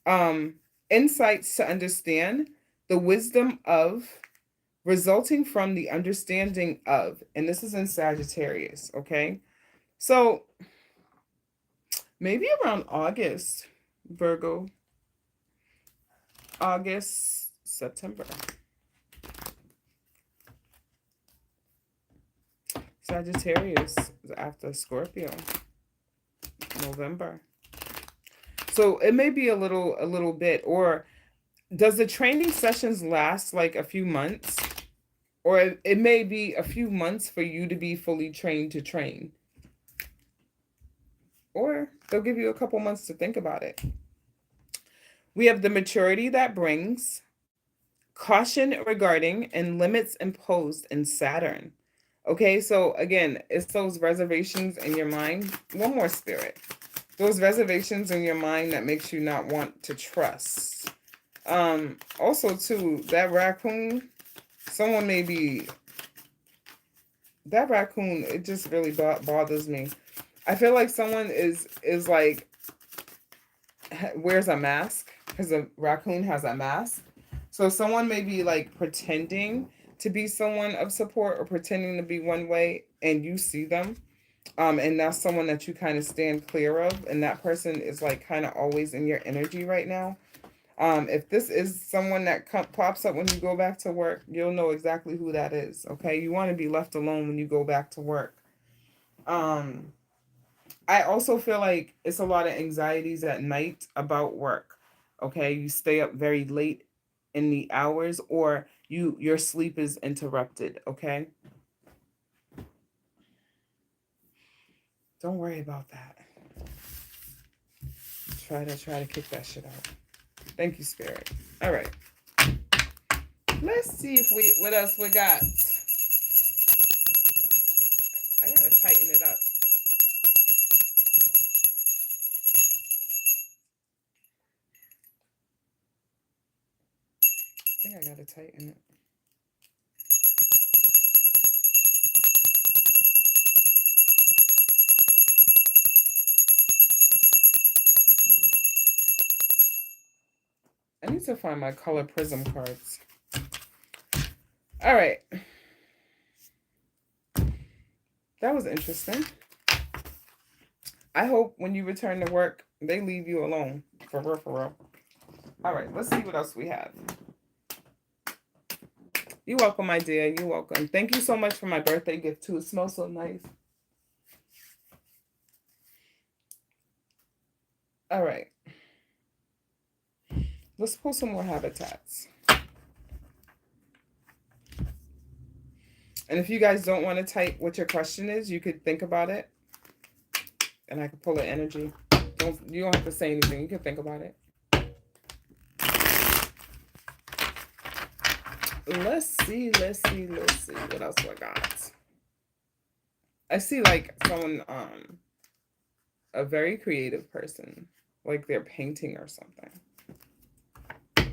Um, Insights to understand the wisdom of resulting from the understanding of, and this is in Sagittarius, okay? So maybe around August, Virgo, August, September. Sagittarius is after Scorpio, November. So it may be a little bit, or does the training sessions last like a few months? Or it may be a few months for you to be fully trained to train. Or they'll give you a couple months to think about it. We have the maturity that brings, caution regarding, and limits imposed in Saturn. Okay, so again, it's those reservations in your mind. One more, spirit. Those reservations in your mind that makes you not want to trust. Also too, that raccoon, someone may be, that raccoon, it just really bothers me. I feel like someone is like wears a mask, because a raccoon has a mask. So someone may be like pretending to be someone of support or pretending to be one way, and you see them. And that's someone that you kind of stand clear of, and that person is like kind of always in your energy right now. If this is someone that pops up when you go back to work, you'll know exactly who that is. Okay, you want to be left alone when you go back to work. I also feel like it's a lot of anxieties at night about work. Okay, you stay up very late in the hours, or your sleep is interrupted. Okay, don't worry about that. Try to kick that shit out. Thank you, spirit. All right, let's see if what else we got. I gotta tighten it up. I think I gotta tighten it. I need to find my color prism cards. All right. That was interesting. I hope when you return to work, they leave you alone. For real, for real. All right, let's see what else we have. You're welcome, my dear. You're welcome. Thank you so much for my birthday gift, too. It smells so nice. All right. Let's pull some more habitats. And if you guys don't want to type what your question is, you could think about it. And I could pull the energy. You don't have to say anything. You can think about it. Let's see. What else do I got? I see like someone, a very creative person, like they're painting or something.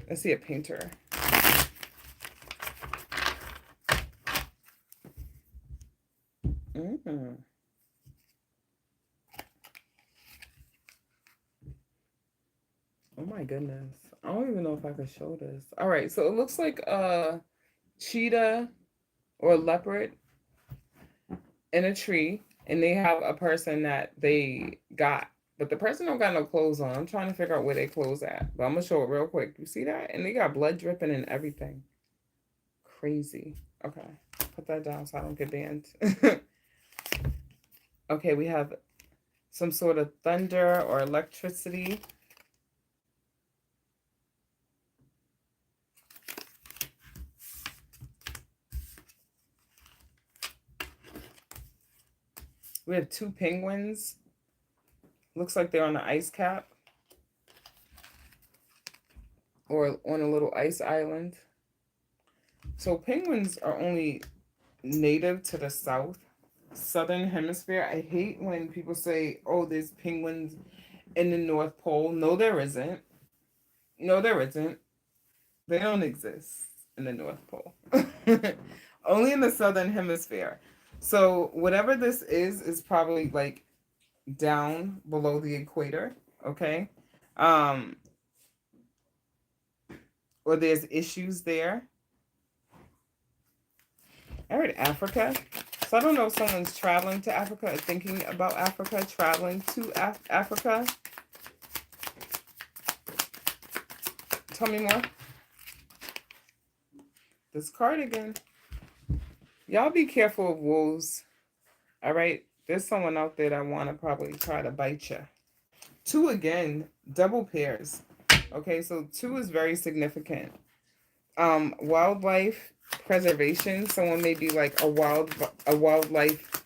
I see a painter. Mm. Oh my goodness. I don't even know if I could show this. All right, so it looks like a cheetah or a leopard in a tree, and they have a person that they got, but the person don't got no clothes on. I'm trying to figure out where they clothes at, but I'm gonna show it real quick. You see that? And they got blood dripping and everything. Crazy. Okay, put that down so I don't get banned. Okay, we have some sort of thunder or electricity. We have two penguins. Looks like they're on an ice cap or on a little ice island. So penguins are only native to the southern hemisphere. I hate when people say, oh, there's penguins in the North Pole. No, there isn't. No, there isn't. They don't exist in the North Pole. Only in the southern hemisphere. So whatever this is probably like down below the equator, okay? Or there's issues there. I heard Africa. So I don't know if someone's traveling to Africa or thinking about Africa, traveling to Africa. Tell me more. This cardigan. Y'all be careful of wolves. All right? There's someone out there that want to probably try to bite you. 2 again, double pairs. Okay, so 2 is very significant. Wildlife preservation. Someone may be like a wildlife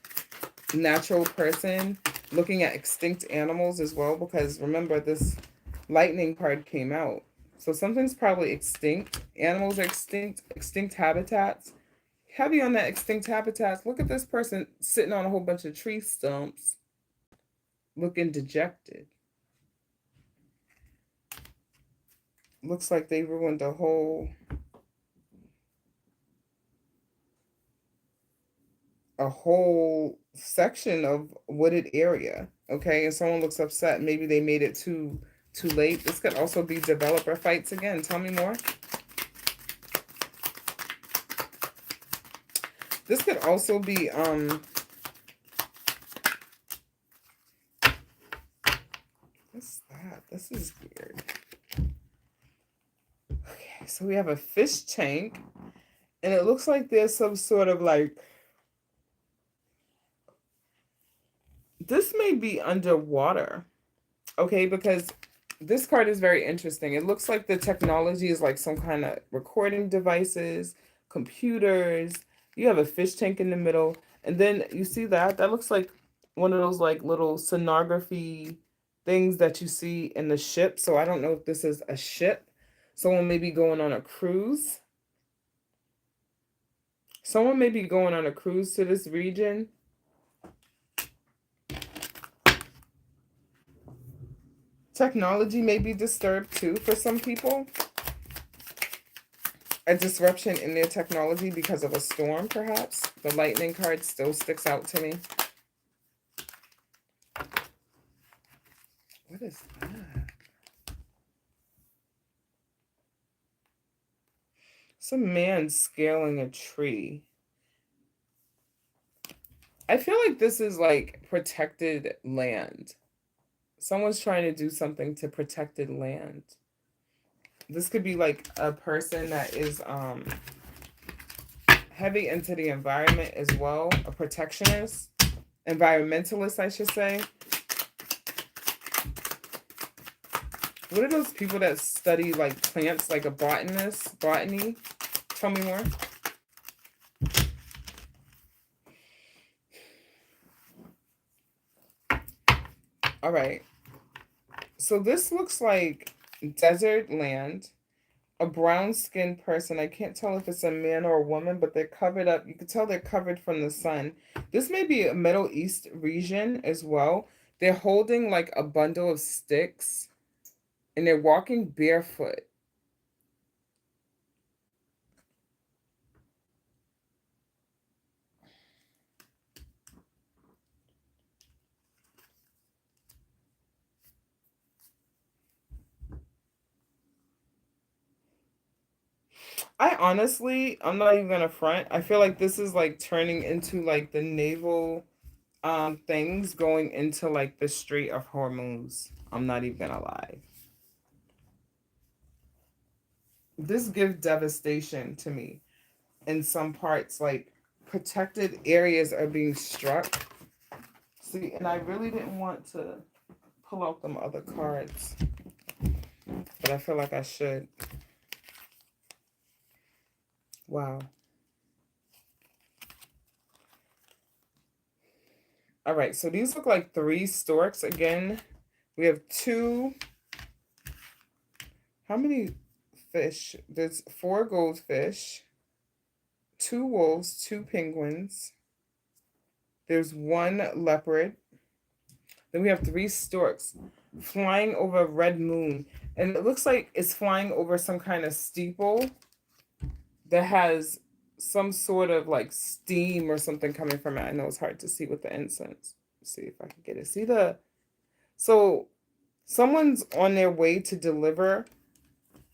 natural person looking at extinct animals as well, because remember this lightning card came out. So something's probably extinct. Animals are extinct habitats. Heavy on that extinct habitats. Look at this person sitting on a whole bunch of tree stumps looking dejected. Looks like they ruined a whole section of wooded area. Okay, and someone looks upset. Maybe they made it too late. This could also be developer fights again. Tell me more. This could also be what's that? This is weird. Okay, so we have a fish tank, and it looks like there's some sort of like, this may be underwater. Okay, because this card is very interesting. It looks like the technology is like some kind of recording devices, computers. You have a fish tank in the middle. And then you see that? That looks like one of those like little sonography things that you see in the ship. So I don't know if this is a ship. Someone may be going on a cruise. Someone may be going on a cruise to this region. Technology may be disturbed too for some people. A disruption in their technology because of a storm, perhaps. The lightning card still sticks out to me. What is that? Some man scaling a tree. I feel like this is like protected land. Someone's trying to do something to protected land. This could be like a person that is heavy into the environment as well, a protectionist, environmentalist, I should say. What are those people that study like plants, like a botanist, botany? Tell me more. All right. So this looks like desert land. A brown skinned person. I can't tell if it's a man or a woman, but they're covered up. You can tell they're covered from the sun. This may be a Middle East region as well. They're holding like a bundle of sticks and they're walking barefoot. I'm not even gonna front. I feel like this is like turning into like the naval things going into like the Strait of Hormuz. I'm not even gonna lie. This gives devastation to me. In some parts, like protected areas are being struck. See, and I really didn't want to pull out them other cards, but I feel like I should. Wow. All right, so these look like 3 storks again. We have 2. How many fish? There's 4 goldfish, 2 wolves, 2 penguins. There's 1 leopard. Then we have 3 storks flying over a red moon. And it looks like it's flying over some kind of steeple that has some sort of like steam or something coming from it. I know it's hard to see with the incense. Let's see if I can get it. See the... So someone's on their way to deliver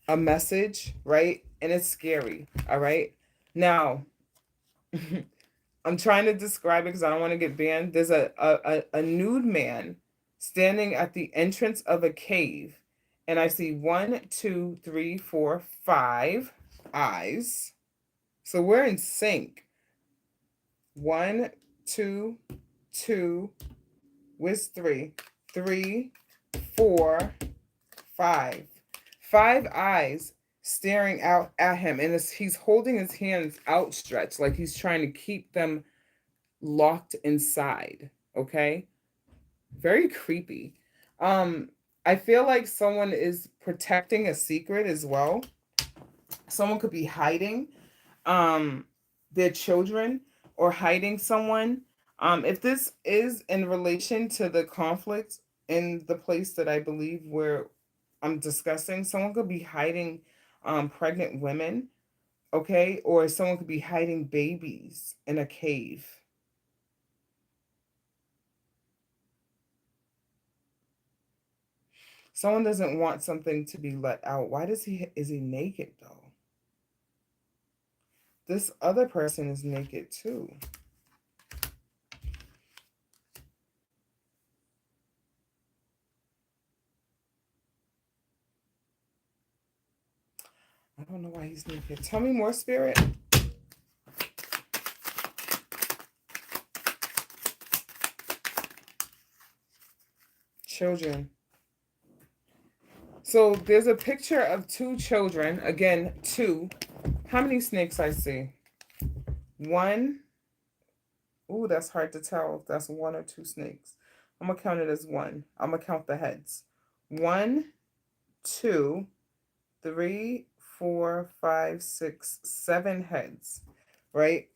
a message, right? And it's scary, all right? Now, I'm trying to describe it because I don't want to get banned. There's a nude man standing at the entrance of a cave. And I see 1, 2, 3, 4, 5 eyes. So we're in sync. 1, 2, 2. Where's 3? 3, 4, 5. 5 eyes staring out at him, and he's holding his hands outstretched like he's trying to keep them locked inside. Okay, very creepy. I feel like someone is protecting a secret as well. Someone could be hiding their children or hiding someone. If this is in relation to the conflict in the place that I believe where I'm discussing, someone could be hiding pregnant women, okay? Or someone could be hiding babies in a cave. Someone doesn't want something to be let out. Why is he naked though? This other person is naked too. I don't know why he's naked. Tell me more, Spirit. Children. So there's a picture of 2 children. Again, 2. How many snakes I see? 1. Ooh, that's hard to tell if that's 1 or 2 snakes. I'm going to count it as 1. I'm going to count the heads. 1, 2, 3, 4, 5, 6, 7 heads, right?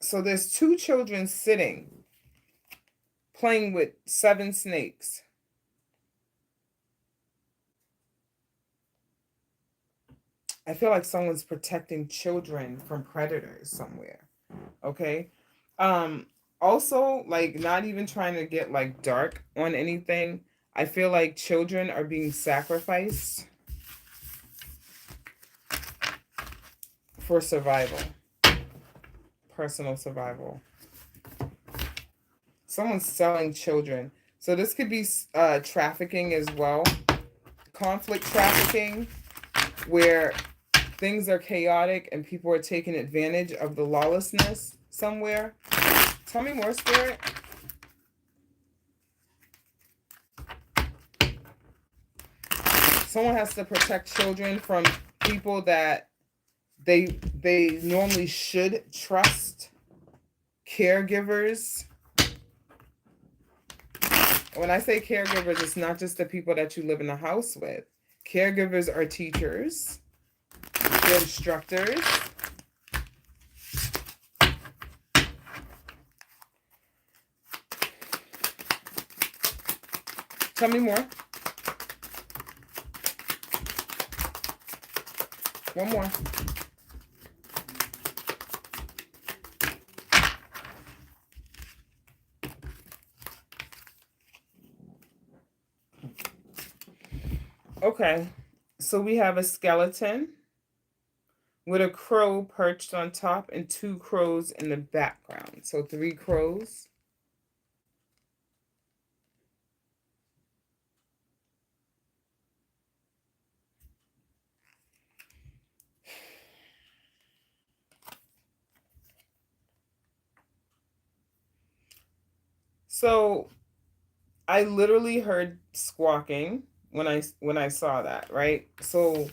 So there's 2 children sitting, playing with 7 snakes. I feel like someone's protecting children from predators somewhere. Okay. Also, like, not even trying to get like dark on anything. I feel like children are being sacrificed for survival, personal survival. Someone's selling children. So this could be trafficking as well. Conflict trafficking, where things are chaotic and people are taking advantage of the lawlessness somewhere. Tell me more, Spirit. Someone has to protect children from people that they normally should trust. Caregivers. When I say caregivers, it's not just the people that you live in the house with. Caregivers are teachers, they're instructors. Tell me more. One more. Okay, so we have a skeleton with a crow perched on top and 2 crows in the background. So 3 crows. So I literally heard squawking when I saw that, right? So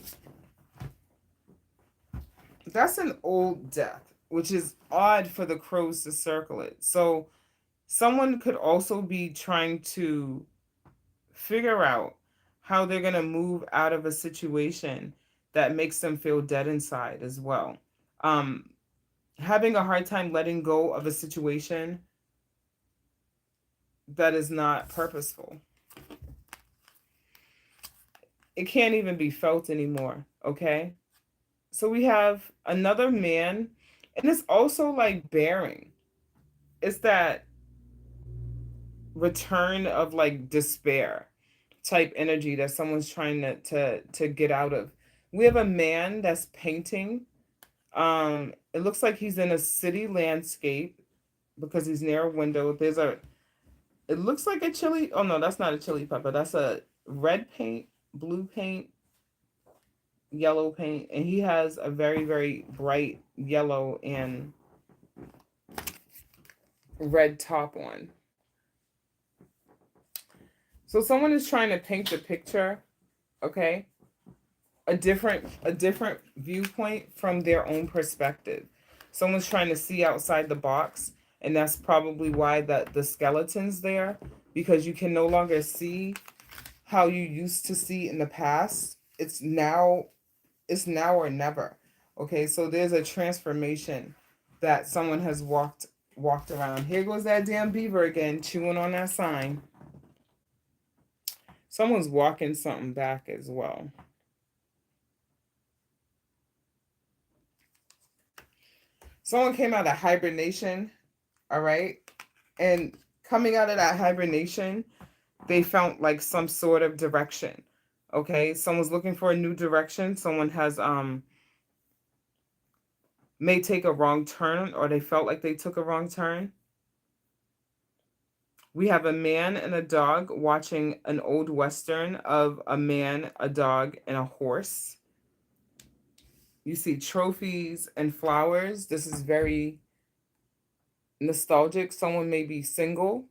that's an old death, which is odd for the crows to circle it. So someone could also be trying to figure out how they're going to move out of a situation that makes them feel dead inside as well. Having a hard time letting go of a situation that is not purposeful. It can't even be felt anymore, okay? So we have another man, and it's also like bearing. It's that return of like despair type energy that someone's trying to get out of. We have a man that's painting. It looks like he's in a city landscape because he's near a window. It looks like a chili. Oh no, that's not a chili pepper. That's a red paint, blue paint, yellow paint, and he has a very, very bright yellow and red top on. So someone is trying to paint the picture, okay? A different viewpoint from their own perspective. Someone's trying to see outside the box, and that's probably why the skeleton's there, because you can no longer see how you used to see in the past. It's now or never. Okay, so there's a transformation that someone has walked around. Here goes that damn beaver again, chewing on that sign. Someone's walking something back as well. Someone came out of hibernation, all right? And coming out of that hibernation, they found like some sort of direction. Okay? Someone's looking for a new direction. Someone has may take a wrong turn, or they felt like they took a wrong turn. We have a man and a dog watching an old western of a man, a dog, and a horse. You see trophies and flowers. This is very nostalgic. Someone may be single.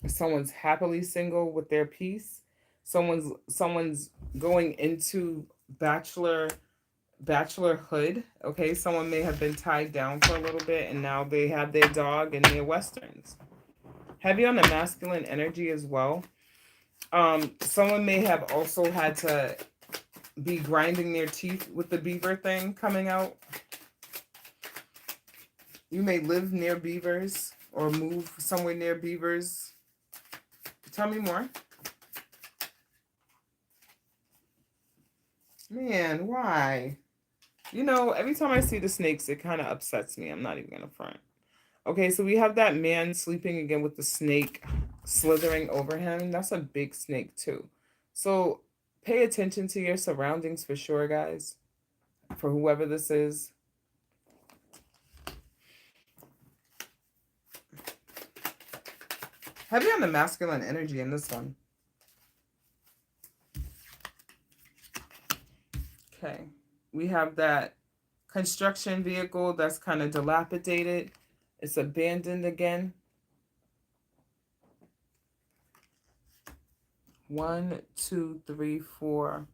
Someone's happily single with their piece. Someone's going into bachelorhood. Okay, someone may have been tied down for a little bit, and now they have their dog and their westerns. Heavy on the masculine energy as well. Someone may have also had to be grinding their teeth with the beaver thing coming out. You may live near beavers or move somewhere near beavers. Tell me more. Man, why? You know, every time I see the snakes, it kind of upsets me. I'm not even going to front. Okay, so we have that man sleeping again with the snake slithering over him. That's a big snake too. So pay attention to your surroundings for sure, guys. For whoever this is. Heavy on the masculine energy in this one. Okay. We have that construction vehicle that's kind of dilapidated. It's abandoned again. One, two, three, four.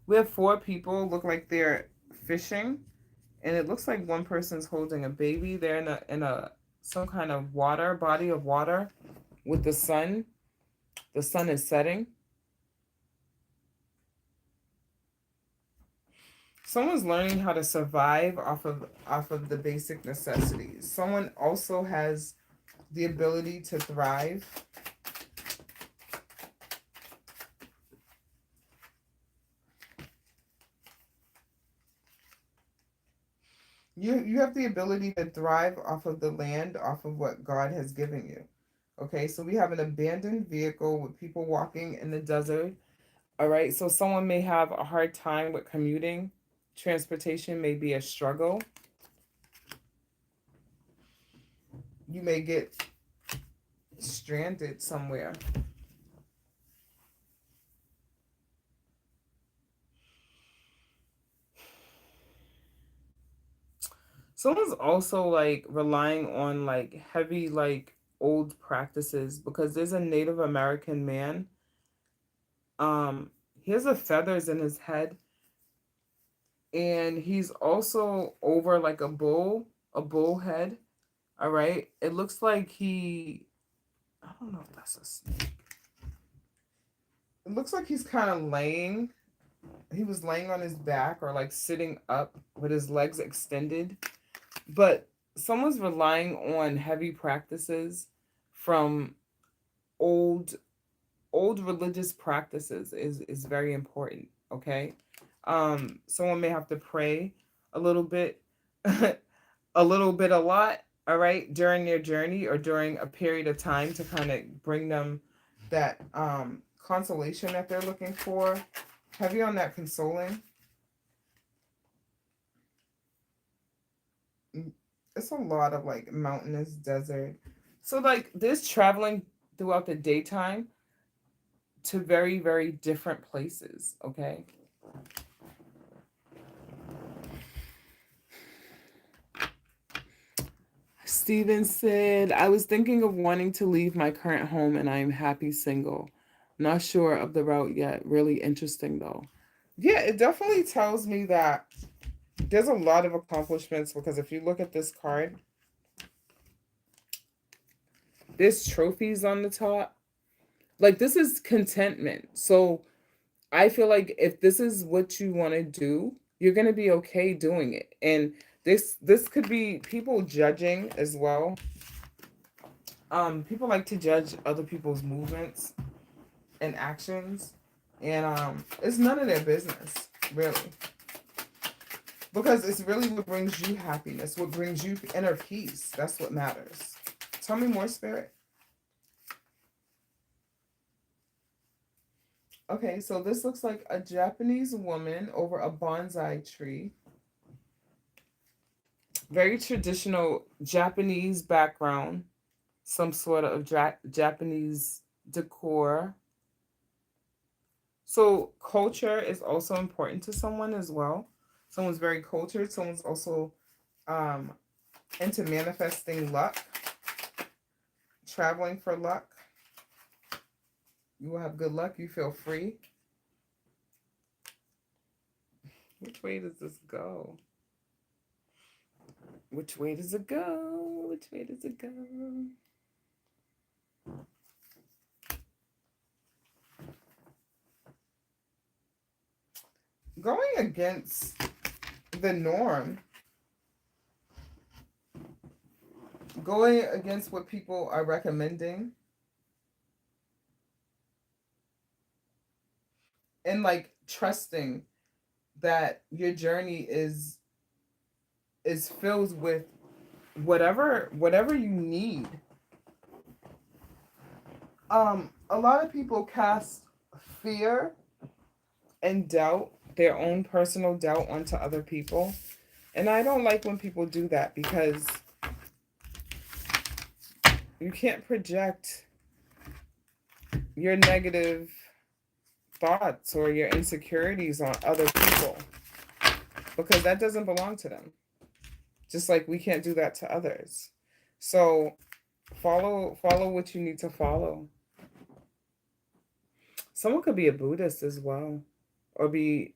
We have four people. Look like they're fishing, and it looks like one person's holding a baby. They're in a some kind of water body of water with the sun. The sun is setting. Someone's learning how to survive off of the basic necessities. Someone also has the ability to thrive. You have the ability to thrive off of the land, off of what God has given you. Okay, so we have an abandoned vehicle with people walking in the desert. All right, so someone may have a hard time with commuting. Transportation may be a struggle. You may get stranded somewhere. Someone's also like relying on like heavy like old practices because there's a Native American man. He has a feathers in his head, and he's also over like a bull head. All right. It looks like I don't know if that's a snake. It looks like he's kind of laying. He was laying on his back or like sitting up with his legs extended. But someone's relying on heavy practices from old religious practices is very important, okay? Someone may have to pray a little bit a little bit a lot, all right, during their journey or during a period of time to kind of bring them that consolation that they're looking for. Heavy on that consoling. It's a lot of like mountainous desert. So like this traveling throughout the daytime to very, very different places, okay? Steven said, I was thinking of wanting to leave my current home and I am happy single. Not sure of the route yet. Really interesting though. Yeah, it definitely tells me that there's a lot of accomplishments because if you look at this card, there's trophies on the top. Like this is contentment. So I feel like if this is what you want to do, you're going to be okay doing it. And this could be people judging as well. People like to judge other people's movements and actions, and it's none of their business, really. Because it's really what brings you happiness, what brings you inner peace. That's what matters. Tell me more, Spirit. Okay, so this looks like a Japanese woman over a bonsai tree. Very traditional Japanese background, some sort of Japanese decor. So culture is also important to someone as well. Someone's very cultured. Someone's also um, into manifesting luck, traveling for luck. You will have good luck. You feel free. Which way does this go? Which way does it go? Which way does it go? Going against the norm, going against what people are recommending, and like trusting that your journey is filled with whatever you need. A lot of people cast fear and doubt, their own personal doubt onto other people. And I don't like when people do that because you can't project your negative thoughts or your insecurities on other people because that doesn't belong to them. Just like we can't do that to others. So follow what you need to follow. Someone could be a Buddhist as well, or be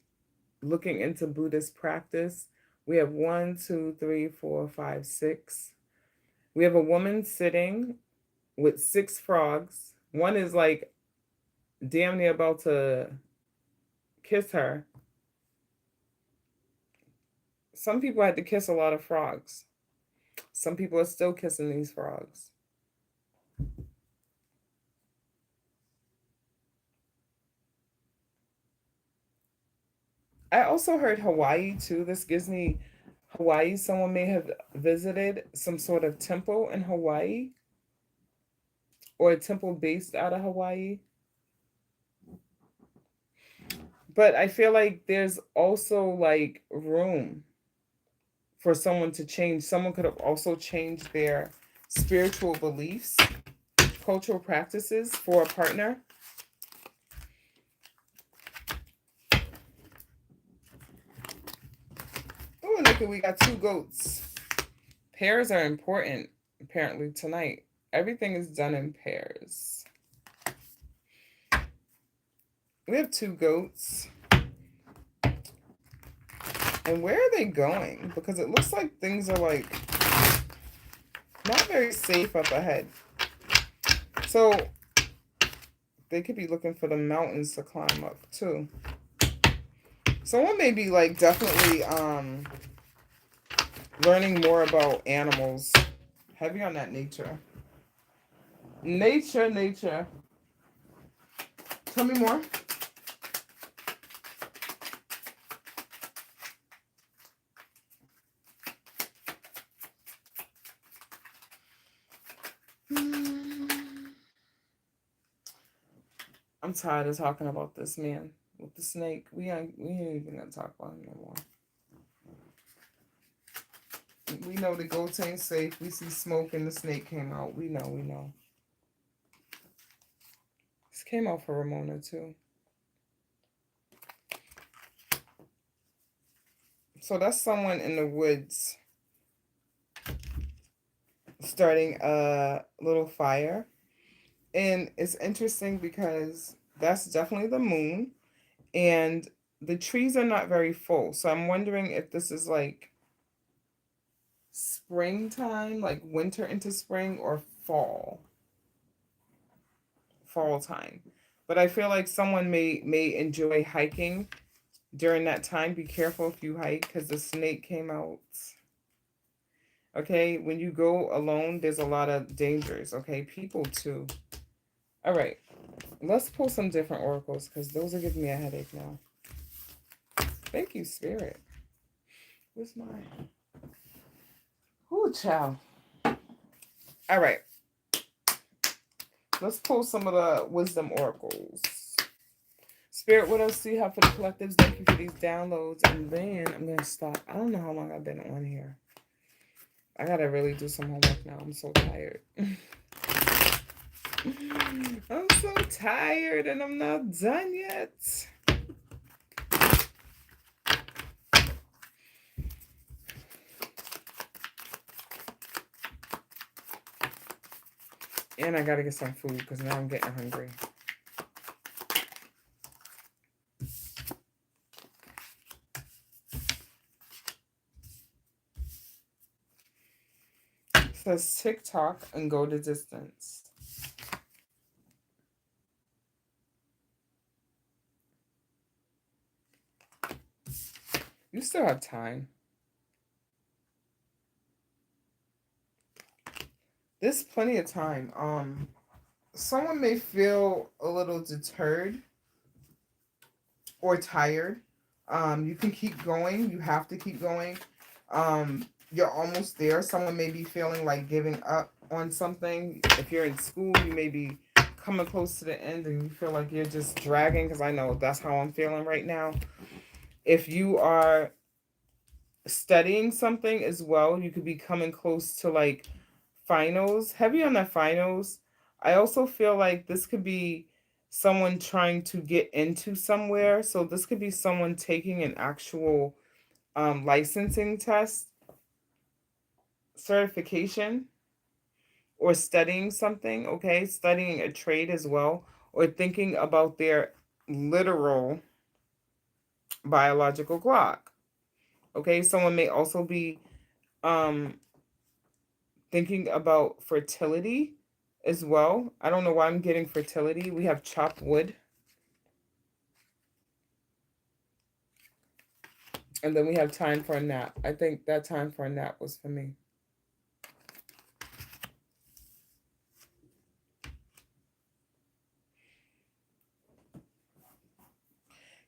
looking into Buddhist practice. We have one, two, three, four, five, six. We have a woman sitting with six frogs. One is like damn near about to kiss her. Some people had to kiss a lot of frogs. Some people are still kissing these frogs. I also heard Hawaii too. This gives me Hawaii. Someone may have visited some sort of temple in Hawaii, or a temple based out of Hawaii. But I feel like there's also like room for someone to change. Someone could have also changed their spiritual beliefs, cultural practices for a partner. Oh, look at, we got two goats. Pairs are important apparently tonight. Everything is done in pairs. We have two goats. And where are they going? Because it looks like things are like not very safe up ahead. So they could be looking for the mountains to climb up too. Someone may be like definitely learning more about animals. Heavy on that nature. Nature. Tell me more. I'm tired of talking about this man with the snake. We ain't even gonna talk about him no more. We know the goats ain't safe. We see smoke and the snake came out. We know. This came out for Ramona too. So that's someone in the woods starting a little fire. And it's interesting because that's definitely the moon. And the trees are not very full. So I'm wondering if this is like springtime, like winter into spring, or fall time. But I feel like someone may enjoy hiking during that time. Be careful if you hike because the snake came out. Okay, when you go alone, there's a lot of dangers. Okay, people too. All right, let's pull some different oracles because those are giving me a headache now. Thank you, Spirit. Where's mine? Ooh, child. All right. Let's pull some of the wisdom oracles. Spirit, what else do you have for the collectives? Thank you for these downloads. And then I'm going to stop. I don't know how long I've been on here. I got to really do some homework now. I'm so tired. I'm so tired and I'm not done yet. And I got to get some food because now I'm getting hungry. It says TikTok and go the distance. You still have time. There's plenty of time. Someone may feel a little deterred or tired. You can keep going. You have to keep going. You're almost there. Someone may be feeling like giving up on something. If you're in school, you may be coming close to the end and you feel like you're just dragging, because I know that's how I'm feeling right now. If you are studying something as well, you could be coming close to like finals. Heavy on the finals. I also feel like this could be someone trying to get into somewhere. So this could be someone taking an actual licensing test, certification, or studying something, okay? Studying a trade as well, or thinking about their literal biological clock. Okay, someone may also be um thinking about fertility as well. I don't know why I'm getting fertility. We have chopped wood. And then we have time for a nap. I think that time for a nap was for me.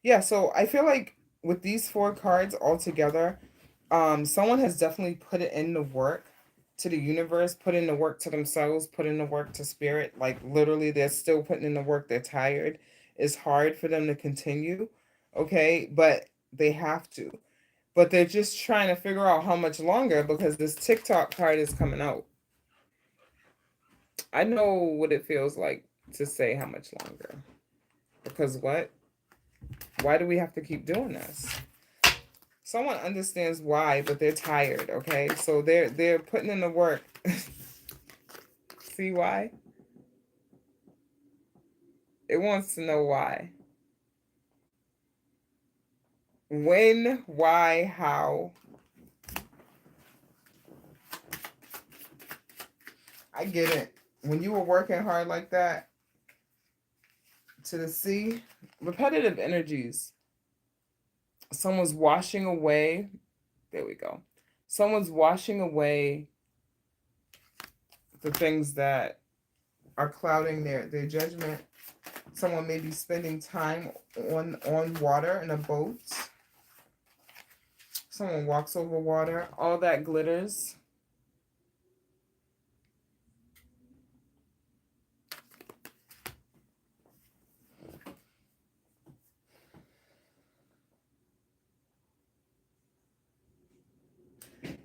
Yeah, so I feel like with these four cards all together, someone has definitely put it in the work to the universe, put in the work to themselves, put in the work to spirit. Like literally, they're still putting in the work. They're tired. It's hard for them to continue, okay? But they have to. But they're just trying to figure out how much longer because this TikTok card is coming out. I know what it feels like to say how much longer. Because what? Why do we have to keep doing this? Someone understands why, but they're tired, okay? So they're putting in the work. See why? It wants to know why. When, why, how. I get it. When you were working hard like that to the sea, repetitive energies. Someone's washing away. There we go. Someone's washing away the things that are clouding their judgment. Someone may be spending time on water in a boat. Someone walks over water. All that glitters.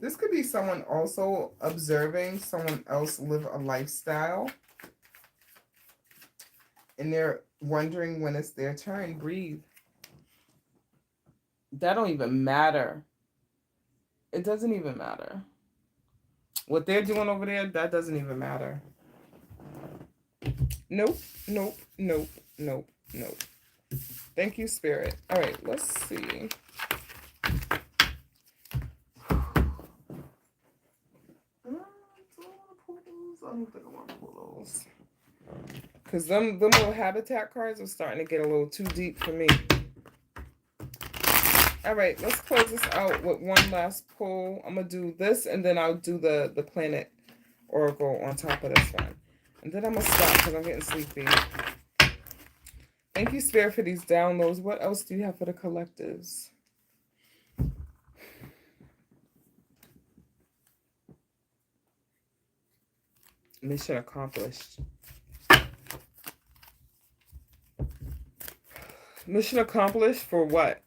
This could be someone also observing someone else live a lifestyle. And they're wondering when it's their turn. Breathe. That don't even matter. It doesn't even matter. What they're doing over there, that doesn't even matter. Nope, nope, nope, nope, nope. Thank you, Spirit. All right, let's see. I don't think I want to pull those. Because them little habitat cards are starting to get a little too deep for me. All right, let's close this out with one last pull. I'm going to do this, and then I'll do the planet oracle on top of this one. And then I'm going to stop because I'm getting sleepy. Thank you, Spirit, for these downloads. What else do you have for the collectives? Mission accomplished. Mission accomplished for what?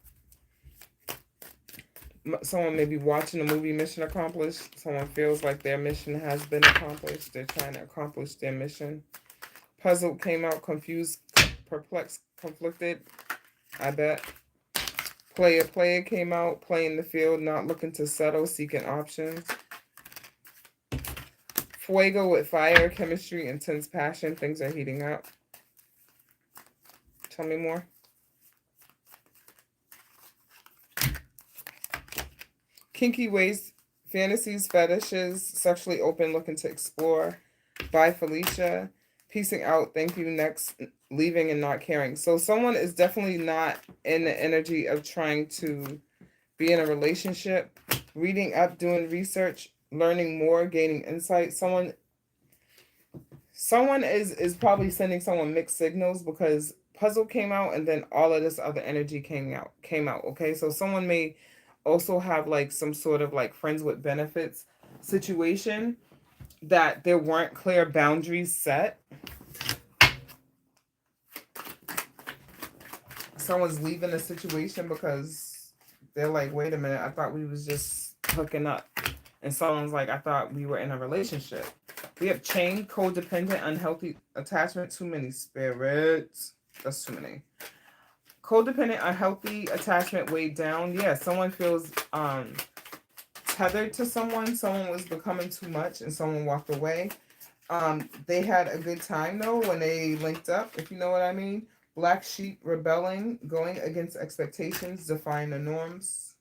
Someone may be watching the movie Mission Accomplished. Someone feels like their mission has been accomplished. They're trying to accomplish their mission. Puzzled came out, confused, perplexed, conflicted. I bet. Player came out, playing the field, not looking to settle, seeking options. Fuego with fire, chemistry, intense passion. Things are heating up. Tell me more. Kinky ways, fantasies, fetishes, sexually open, looking to explore. Bye, Felicia. Peacing out. Thank you. Next, leaving and not caring. So someone is definitely not in the energy of trying to be in a relationship. Reading up, doing research, learning more, gaining insight. Someone is probably sending someone mixed signals because puzzle came out and then all of this other energy came out. Okay, so someone may also have like some sort of like friends with benefits situation that there weren't clear boundaries set. Someone's leaving a situation because they're like, wait a minute, I thought we was just hooking up. And someone's like, I thought we were in a relationship. We have chain, codependent, unhealthy attachment, too many spirits. That's too many. Codependent, unhealthy attachment weighed down. Yeah, someone feels tethered to someone. Someone was becoming too much and someone walked away. They had a good time though when they linked up, if you know what I mean. Black sheep rebelling, going against expectations, defying the norms.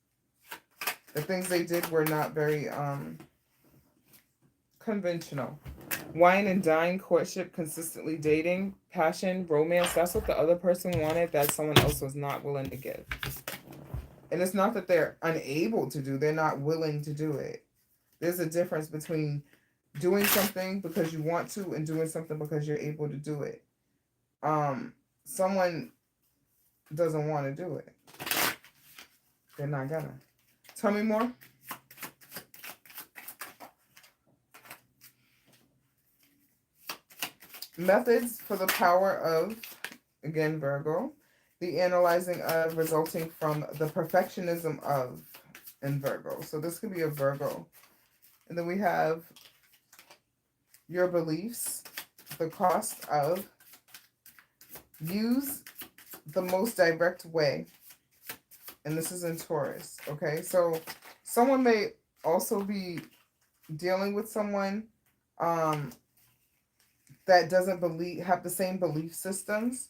The things they did were not very conventional. Wine and dine, courtship, consistently dating, passion, romance. That's what the other person wanted that someone else was not willing to give. And it's not that they're unable to do, they're not willing to do it. There's a difference between doing something because you want to and doing something because you're able to do it. Someone doesn't want to do it. They're not gonna. Tell me more. Methods for the power of, again, Virgo. The analyzing of resulting from the perfectionism of in Virgo. So this could be a Virgo. And then we have your beliefs, the cost of, use the most direct way. And this is in Taurus. Okay, so someone may also be dealing with someone that doesn't have the same belief systems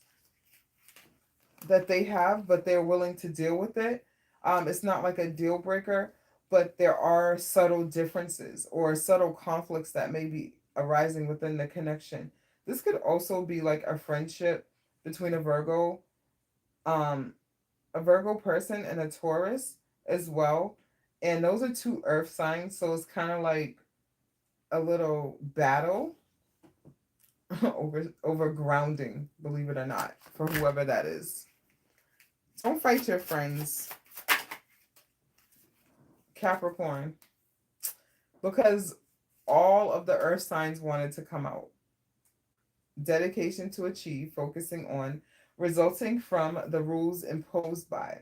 that they have, but they're willing to deal with it. It's not like a deal breaker, but there are subtle differences or subtle conflicts that may be arising within the connection. This could also be like a friendship between a Virgo person and a Taurus as well. And those are two earth signs, so it's kind of like a little battle over grounding, believe it or not, for whoever that is. Don't fight your friends, Capricorn, because all of the earth signs wanted to come out. Dedication to achieve, focusing on, resulting from the rules imposed by.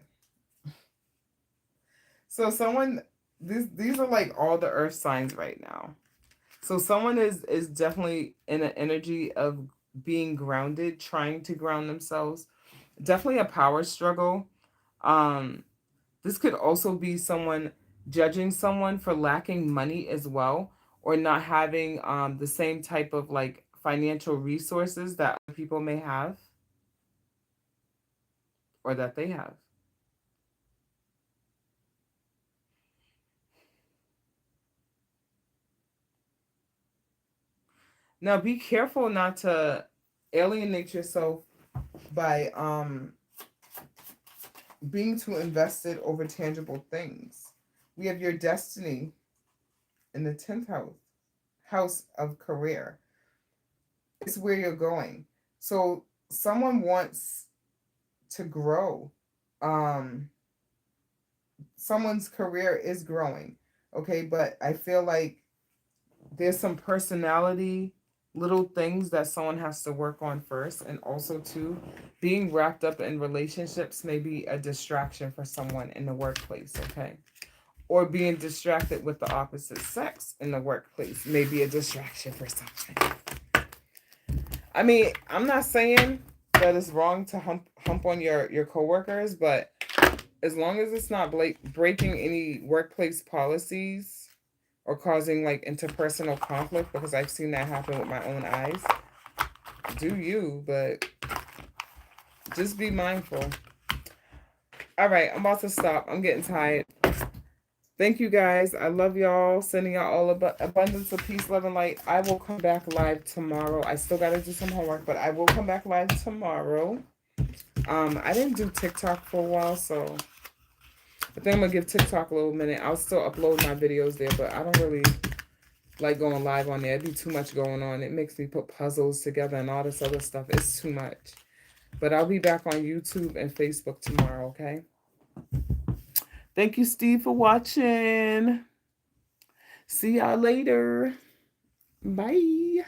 So someone, these are like all the earth signs right now. So someone is definitely in an energy of being grounded, trying to ground themselves. Definitely a power struggle. This could also be someone judging someone for lacking money as well, or not having the same type of like financial resources that other people may have or that they have. Now be careful not to alienate yourself by being too invested over tangible things. We have your destiny in the 10th house of career. It's where you're going. So someone wants to grow. Someone's career is growing. Okay, but I feel like there's some personality little things that someone has to work on first, and also too, being wrapped up in relationships may be a distraction for someone in the workplace. Okay, or being distracted with the opposite sex in the workplace may be a distraction for someone. I mean, I'm not saying that it's wrong to hump on your coworkers, but as long as it's not breaking any workplace policies or causing like interpersonal conflict, because I've seen that happen with my own eyes. Do you, but just be mindful. All right, I'm about to stop. I'm getting tired. Thank you guys. I love y'all. Sending y'all all abundance of peace, love, and light. I will come back live tomorrow. I still got to do some homework, but I will come back live tomorrow. I didn't do TikTok for a while, so I think I'm going to give TikTok a little minute. I'll still upload my videos there, but I don't really like going live on there. It'd be too much going on. It makes me put puzzles together and all this other stuff. It's too much. But I'll be back on YouTube and Facebook tomorrow, okay? Thank you, Steve, for watching. See y'all later. Bye.